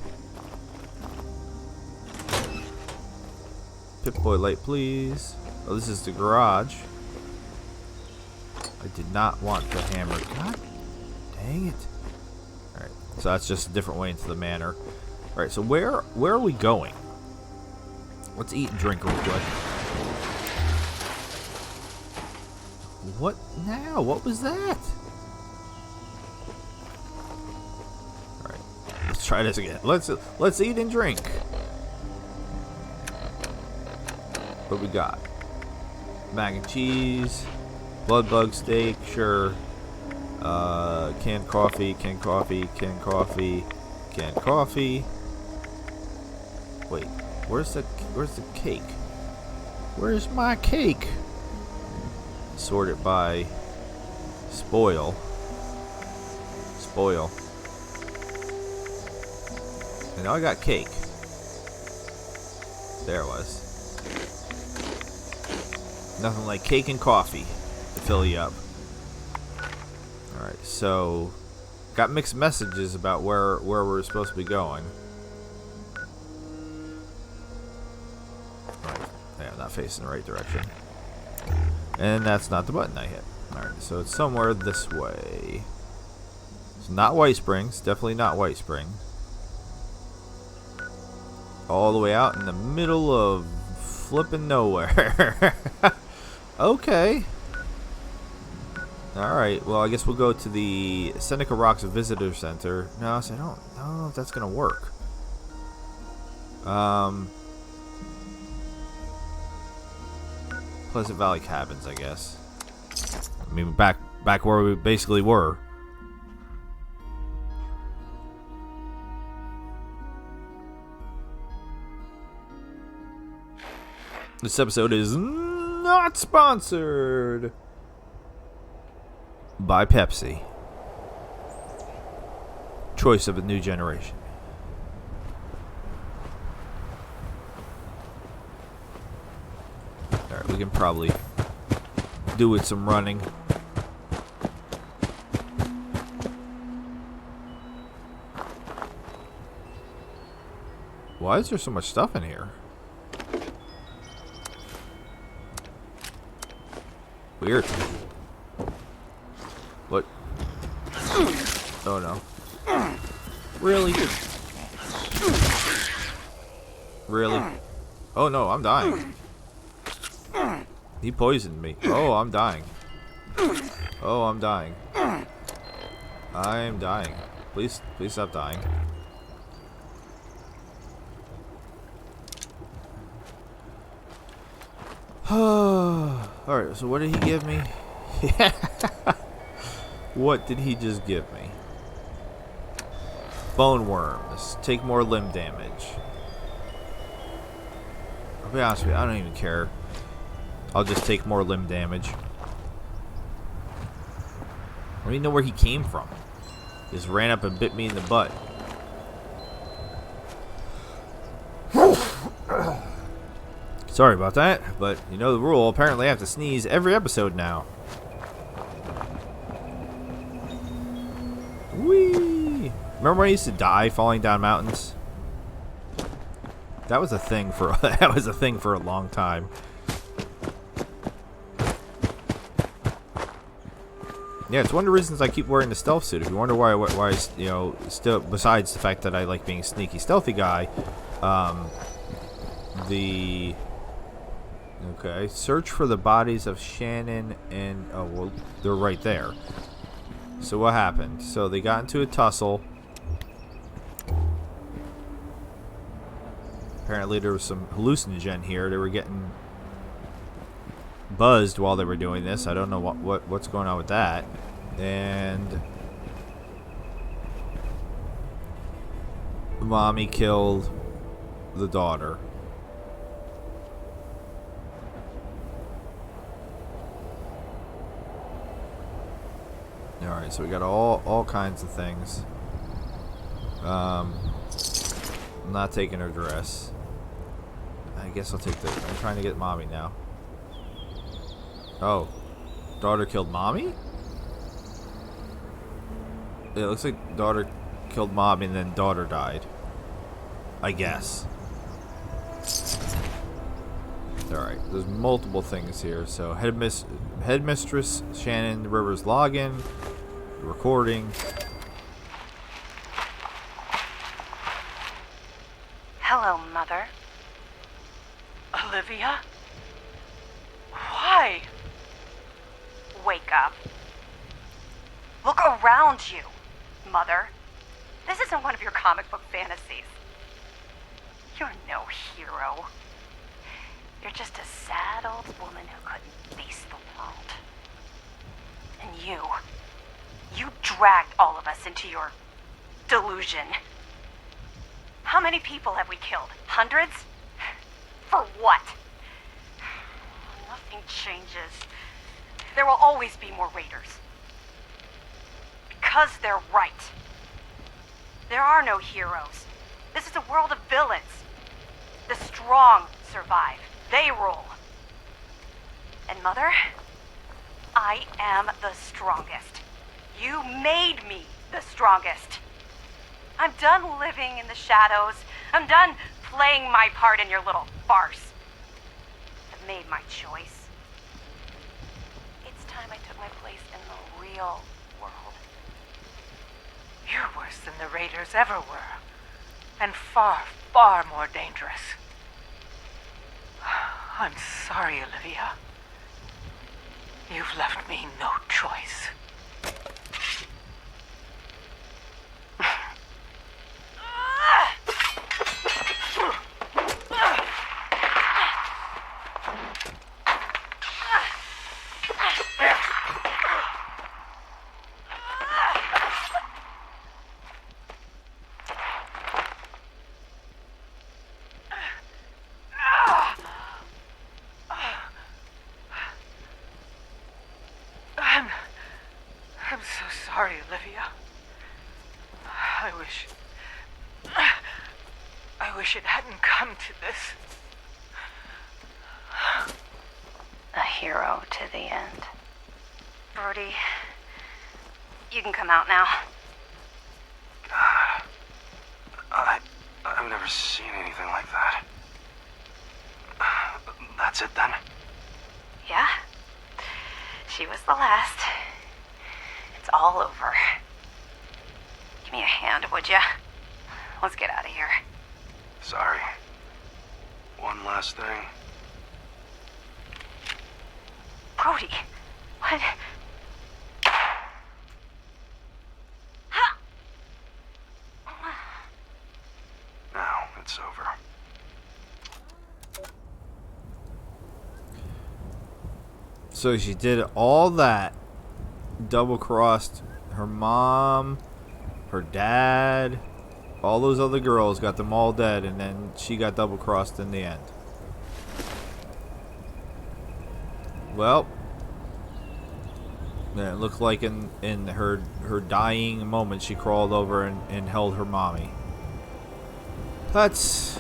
Pip-Boy light, please. Oh, this is the garage. I did not want the hammer. God dang it. Alright, so that's just a different way into the manor. Alright, so where are we going? Let's eat and drink real quick. What now? What was that? try this again. Let's eat and drink. What we got? Mac and cheese, blood bug steak, sure. Canned coffee, canned coffee, canned coffee, canned coffee. Wait, where's the cake? Where's my cake? Sorted by spoil. And now I got cake. There it was. Nothing like cake and coffee to fill you up. Alright, so got mixed messages about where we're supposed to be going. Right. Yeah, I'm not facing the right direction. And that's not the button I hit. Alright, so it's somewhere this way. It's not White Springs, definitely not White Springs. All the way out in the middle of flipping nowhere. Okay. Alright, well I guess we'll go to the Seneca Rocks Visitor Center. No, so I don't know if that's gonna work. Pleasant Valley Cabins, I guess. I mean back where we basically were. This episode is not sponsored by Pepsi. Choice of a new generation. Alright, we can probably do with some running. Why is there so much stuff in here? Weird. What? Oh no. Really? Really? Oh no, I'm dying. He poisoned me. Oh, I'm dying. Oh, I'm dying. I am dying. Please stop dying. Alright, so what did he give me? What did he just give me? Bone worms. Take more limb damage. I'll be honest with you, I don't even care. I'll just take more limb damage. I don't even know where he came from. He just ran up and bit me in the butt. Sorry about that, but you know the rule. Apparently I have to sneeze every episode now. Whee! Remember when I used to die falling down mountains? That was a thing for a long time. Yeah, it's one of the reasons I keep wearing the stealth suit. If you wonder why you know, still besides the fact that I like being a sneaky, stealthy guy, okay, search for the bodies of Shannon and oh well, they're right there. So what happened? So they got into a tussle. Apparently there was some hallucinogen here. They were getting buzzed while they were doing this. I don't know what's going on with that. And mommy killed the daughter. Alright, so we got all kinds of things. I'm not taking her dress. I guess I'll take I'm trying to get mommy now. Oh. Daughter killed mommy? Yeah, it looks like daughter killed mommy and then daughter died. I guess. Alright, there's multiple things here. So, headmistress Shannon Rivers login. Recording. Hello, Mother. Olivia? Why? Wake up. Look around you, Mother. This isn't one of your comic book fantasies. You're no hero. You're just a sad old woman who couldn't face the world. And you dragged all of us into your delusion. How many people have we killed? Hundreds? For what? Nothing changes. There will always be more raiders. Because they're right. There are no heroes. This is a world of villains. The strong survive. They rule. And Mother, I am the strongest. You made me the strongest. I'm done living in the shadows. I'm done playing my part in your little farce. I've made my choice. It's time I took my place in the real world. You're worse than the Raiders ever were. And far, far more dangerous. I'm sorry, Olivia. You've left me no choice. I'm so sorry, Olivia. I wish it hadn't come to this. A hero to the end. Brody, you can come out now. God. I've never seen anything like that. That's it then? Yeah? She was the last. It's all over. Give me a hand, would ya? Let's get out of here. Sorry. One last thing. Brody, what? Now it's over. So she did all that, double-crossed her mom, her dad, all those other girls, got them all dead, and then she got double-crossed in the end. Well, yeah, it looked like in her dying moment, she crawled over and held her mommy. That's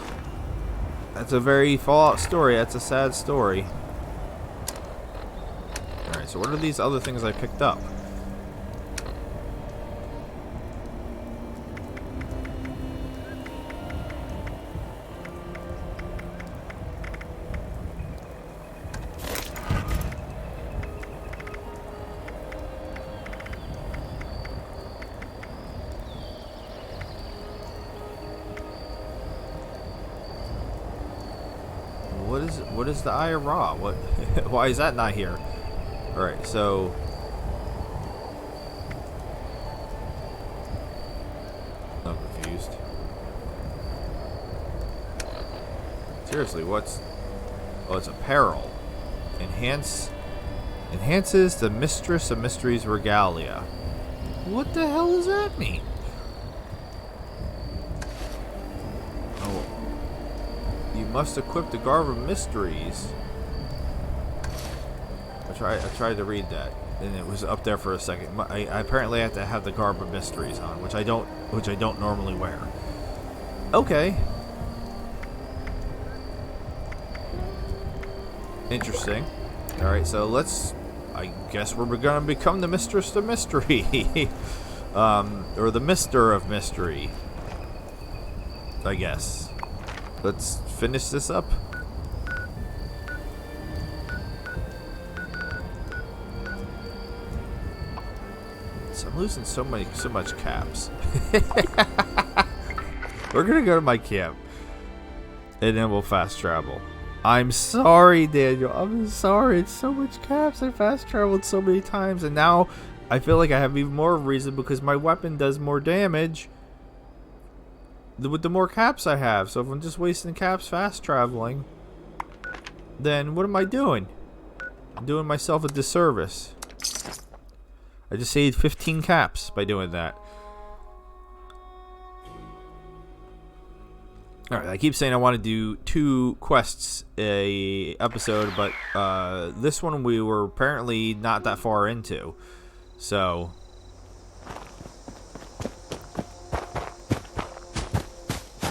a very Fallout story. That's a sad story. Alright, so what are these other things I picked up? What is the Eye of Ra? What? Why is that not here? Alright, so I'm confused. Seriously, what's... Oh, it's apparel. Enhances the Mistress of Mysteries regalia. What the hell does that mean? Oh. You must equip the Garb of Mysteries. I tried to read that, and it was up there for a second. I apparently have to have the Garb of Mysteries on, which I don't normally wear. Okay. Interesting. All right, so I guess we're gonna become the Mistress of Mystery, or the Mister of Mystery. I guess. Let's finish this up. I'm losing so much caps. We're gonna go to my camp, and then we'll fast travel. I'm sorry, Daniel. I'm sorry. It's so much caps. I fast traveled so many times, and now I feel like I have even more reason because my weapon does more damage. with the more caps I have. So if I'm just wasting caps fast traveling, then what am I doing? I'm doing myself a disservice. I just saved 15 caps by doing that. Alright, I keep saying I want to do 2 quests a episode, but this one we were apparently not that far into. So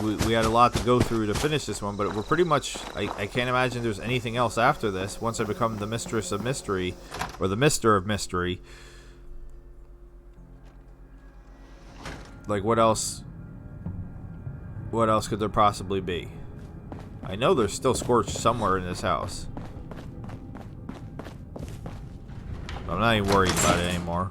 we had a lot to go through to finish this one, but we're pretty much, I can't imagine there's anything else after this once I become the Mistress of Mystery, or the Mister of Mystery. Like, what else could there possibly be? I know there's still Scorch somewhere in this house. I'm not even worried about it anymore.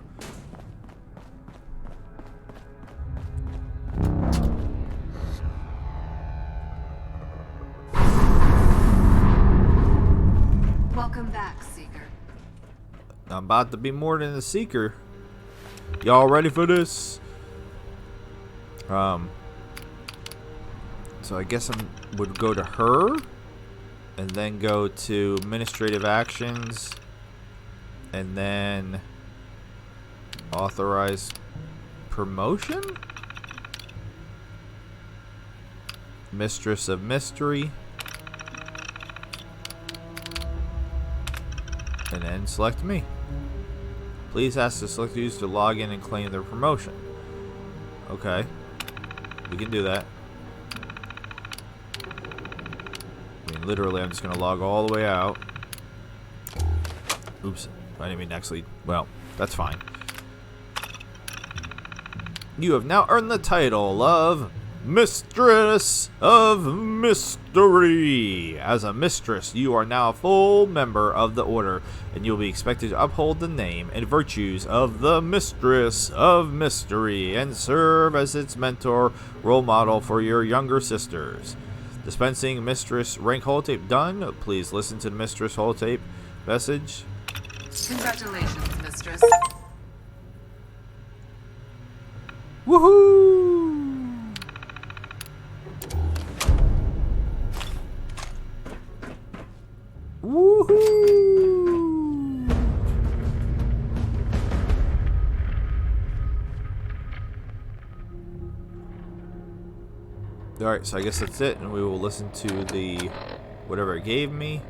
Welcome back, Seeker. I'm about to be more than a Seeker. Y'all ready for this? So I guess I would go to her, and then go to administrative actions, and then authorize promotion? Mistress of Mystery. And then select me. Please ask the select user to log in and claim their promotion. Okay. We can do that. I mean, literally, I'm just going to log all the way out. Oops. I didn't mean actually. Well, that's fine. You have now earned the title of Mistress of Mystery. As a mistress, you are now a full member of the Order, and you'll be expected to uphold the name and virtues of the Mistress of Mystery and serve as its mentor, role model for your younger sisters. Dispensing Mistress rank holotape done. Please listen to the Mistress holotape message. Congratulations, Mistress. Woohoo! Woohoo! Alright, so I guess that's it, and we will listen to the whatever it gave me.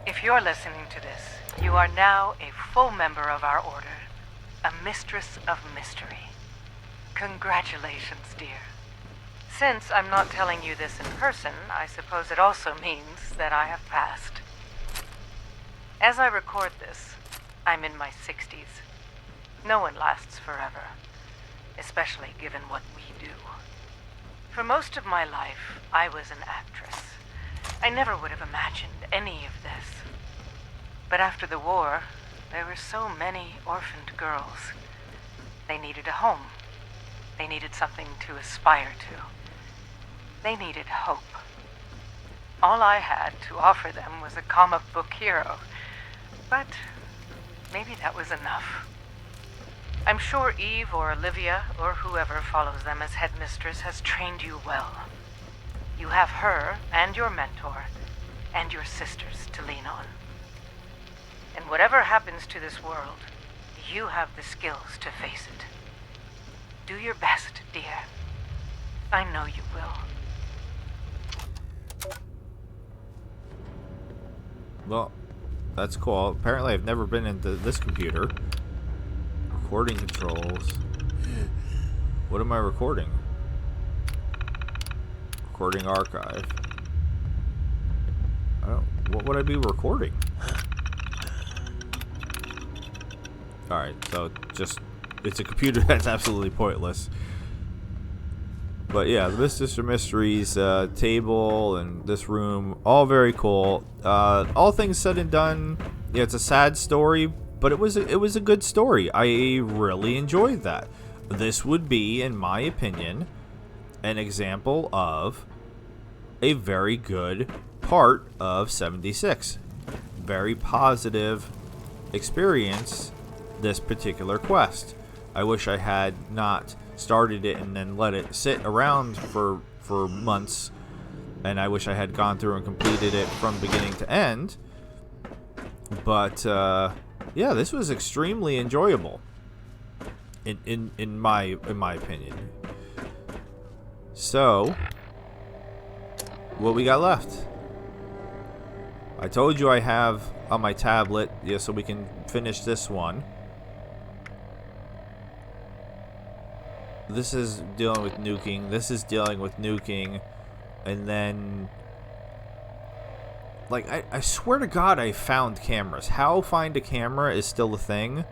If you're listening to this, you are now a full member of our order, a Mistress of Mystery. Congratulations, dear. Since I'm not telling you this in person, I suppose it also means that I have passed. As I record this, I'm in my 60s. No one lasts forever, especially given what we do. For most of my life, I was an actress. I never would have imagined any of this. But after the war, there were so many orphaned girls. They needed a home. They needed something to aspire to. They needed hope. All I had to offer them was a comic book hero. But maybe that was enough. I'm sure Eve or Olivia or whoever follows them as headmistress has trained you well. You have her and your mentor and your sisters to lean on. And whatever happens to this world, you have the skills to face it. Do your best, dear. I know you will. Well, that's cool. Apparently I've never been into this computer. Recording controls. What am I recording? Recording archive. What would I be recording? Alright, so just, it's a computer that's absolutely pointless. But yeah, the Mistress of Mysteries table and this room, all very cool. All things said and done, yeah, it's a sad story, but it was a good story. I really enjoyed that. This would be, in my opinion, an example of a very good part of 76. Very positive experience, this particular quest. I wish I had not started it and then let it sit around for months. And I wish I had gone through and completed it from beginning to end. But yeah, this was extremely enjoyable. In my opinion. So, what we got left? I told you I have on my tablet, yeah, so we can finish this one. This is dealing with nuking. This is dealing with nuking. And then, like, I swear to God I found cameras. How find a camera is still a thing.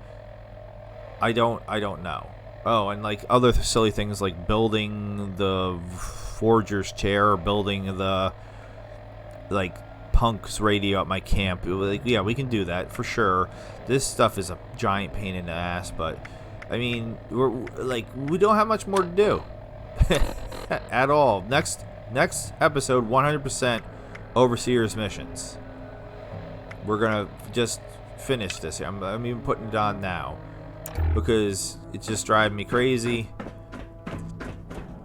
I don't know. Oh, and like other silly things like building the forger's chair or building the like punk's radio at my camp. Like, yeah, we can do that for sure. This stuff is a giant pain in the ass, but I mean, we don't have much more to do at all. Next episode, 100% Overseer's missions. We're gonna just finish this. I'm even putting it on now because it's just driving me crazy.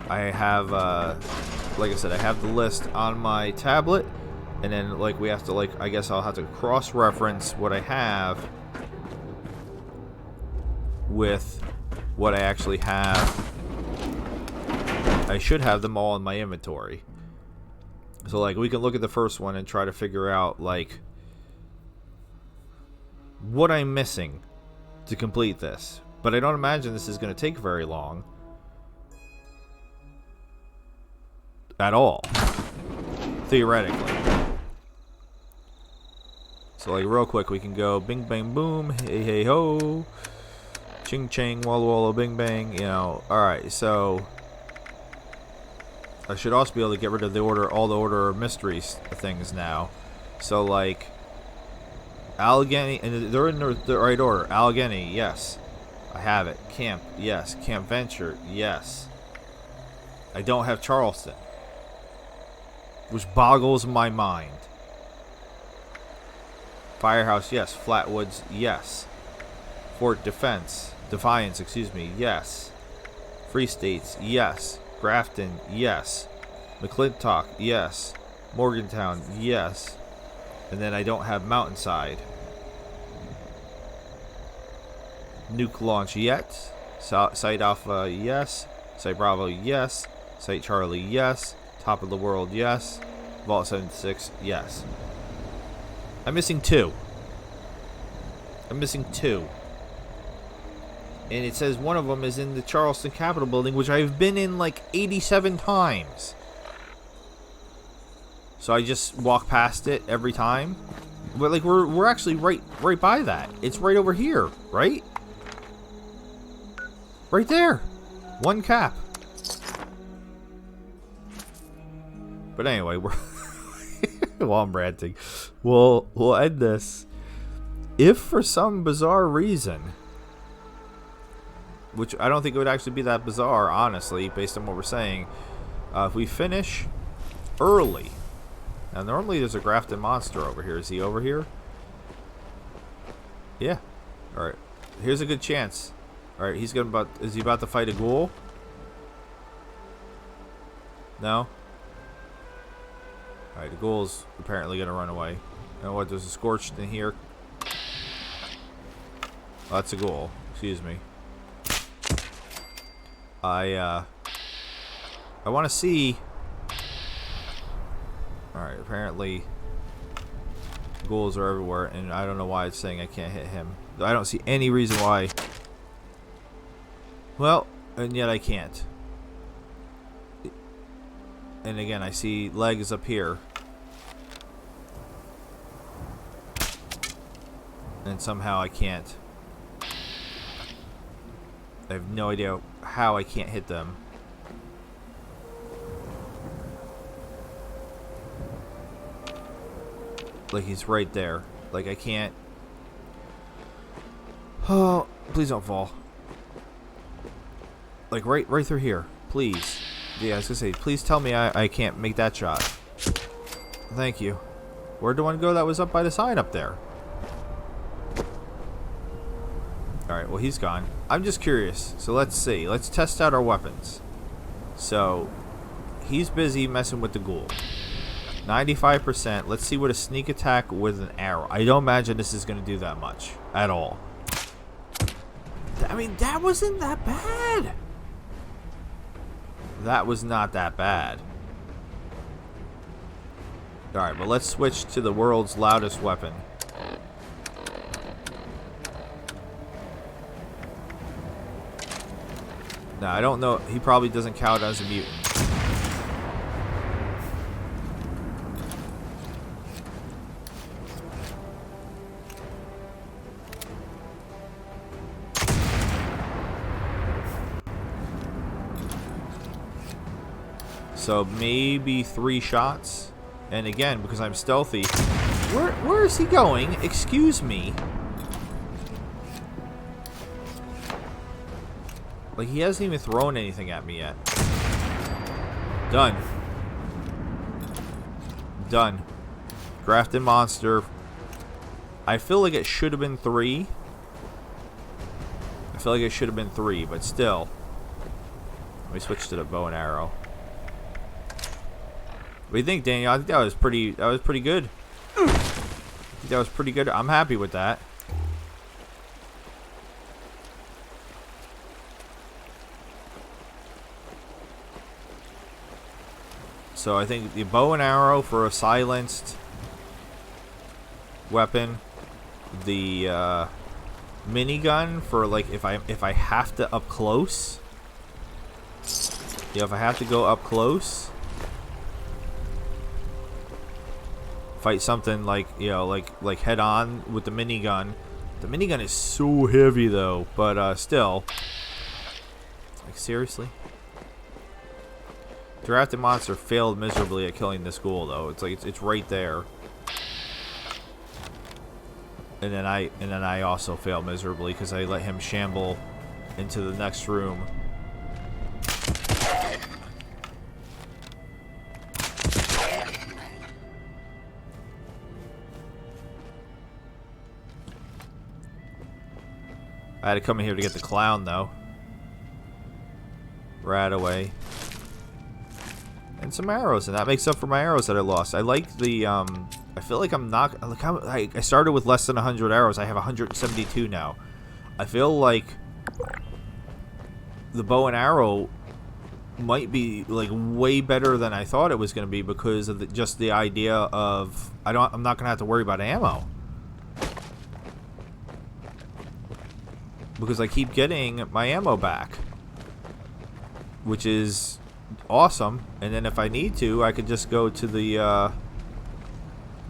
I have, like I said, I have the list on my tablet, and then like we have to I guess I'll have to cross-reference what I have with what I actually have. I should have them all in my inventory. So like we can look at the first one and try to figure out like what I'm missing to complete this. But I don't imagine this is going to take very long at all, theoretically. So like real quick we can go bing bang boom, hey hey ho, ching chang walla walla bing bang, you know. Alright, so I should also be able to get rid of all the order of mysteries things now. So like Allegheny, and they're in the right order. Allegheny, yes, I have it. Camp, yes. Camp Venture, yes. I don't have Charleston, which boggles my mind. Firehouse, yes. Flatwoods, yes. Fort Defiance, excuse me, yes. Free States, yes. Grafton, yes. McClintock, yes. Morgantown, yes. And then I don't have Mountainside. Nuke launch yet. Site Alpha, yes. Site Bravo, yes. Site Charlie, yes. Top of the World, yes. Vault 76, yes. I'm missing 2. I'm missing 2. And it says one of them is in the Charleston Capitol building, which I've been in like 87 times. So I just walk past it every time. But like we're actually right by that. It's right over here, right? Right there. 1 cap. But anyway, we're while I'm ranting, we'll end this. If for some bizarre reason, which I don't think it would actually be that bizarre, honestly, based on what we're saying, if we finish early. Now, normally there's a Grafton monster over here. Is he over here? Yeah. Alright. Here's a good chance. Alright, is he about to fight a ghoul? No? Alright, the ghoul's apparently going to run away. You know what? There's a Scorched in here. Oh, that's a ghoul. Excuse me. I want to see... Alright, apparently ghouls are everywhere, and I don't know why it's saying I can't hit him. I don't see any reason why. Well, and yet I can't. And again, I see legs up here. And somehow I can't. I have no idea how I can't hit them. Like he's right there. Like I can't. Oh, please don't fall. Like right through here, please. Yeah, I was gonna say, please tell me I can't make that shot. Thank you. Where'd the one go that was up by the sign up there? Alright, well he's gone. I'm just curious. So let's see. Let's test out our weapons. So he's busy messing with the ghoul. 95%. Let's see what a sneak attack with an arrow. I don't imagine this is going to do that much at all. I mean, that wasn't that bad. That was not that bad. Alright, but let's switch to the world's loudest weapon. Now, I don't know. He probably doesn't count as a mutant. So maybe 3 shots. And again, because I'm stealthy. Where is he going? Excuse me. Like, he hasn't even thrown anything at me yet. Done. Done. Grafted monster. I feel like it should have been 3. I feel like it should have been 3, but still. Let me switch to the bow and arrow. What do you think, Daniel? I think that was pretty good. I think that was pretty good. I'm happy with that. So I think the bow and arrow for a silenced weapon, the minigun for like if I have to up close. Yeah, if I have to go up close. Fight something like, you know, like head on with the minigun. The minigun is so heavy though, but still. Like, seriously? Drafted monster failed miserably at killing this ghoul though. It's like it's right there. And then I also failed miserably because I let him shamble into the next room. I had to come in here to get the clown, though. Right away. And some arrows, and that makes up for my arrows that I lost. I like the, I feel like I'm not, like I started with less than 100 arrows. I have 172 now. I feel like the bow and arrow might be, like, way better than I thought it was going to be because of just the idea of, I'm not going to have to worry about ammo. Because I keep getting my ammo back, which is awesome. And then if I need to, I could just go to the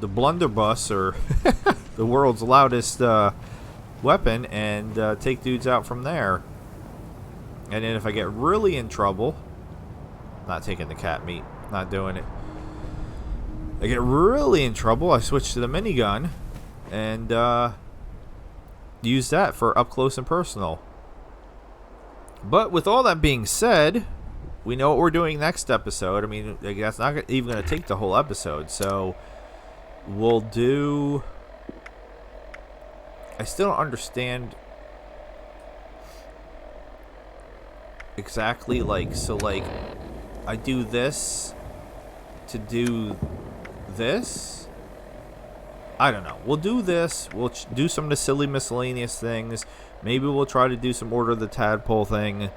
blunderbuss or the world's loudest weapon and take dudes out from there. And then if I get really in trouble, not taking the cat meat, not doing it. I get really in trouble, I switch to the minigun and use that for up close and personal. But with all that being said, we know what we're doing next episode. I mean, that's not even going to take the whole episode. So we'll do... I still don't understand exactly, like, so like I do this to do this. I don't know. We'll do this. We'll do some of the silly miscellaneous things. Maybe we'll try to do some Order of the Tadpole thing.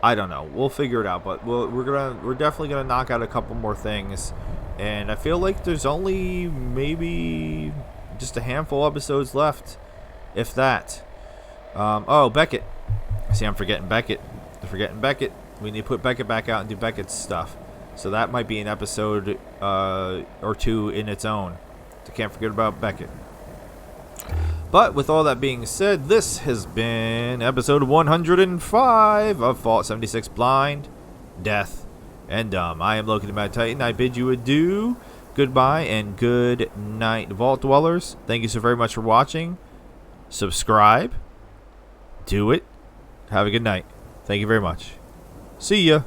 I don't know. We'll figure it out. But we're definitely gonna knock out a couple more things. And I feel like there's only maybe just a handful of episodes left, if that. Oh, Beckett. See, I'm forgetting Beckett. We need to put Beckett back out and do Beckett's stuff. So that might be an episode or two in its own. So can't forget about Beckett. But with all that being said, this has been episode 105 of Fallout 76 Blind, Death, and Dumb. I am Loki the Mad Titan. I bid you adieu, goodbye, and good night, Vault Dwellers. Thank you so very much for watching. Subscribe. Do it. Have a good night. Thank you very much. See ya.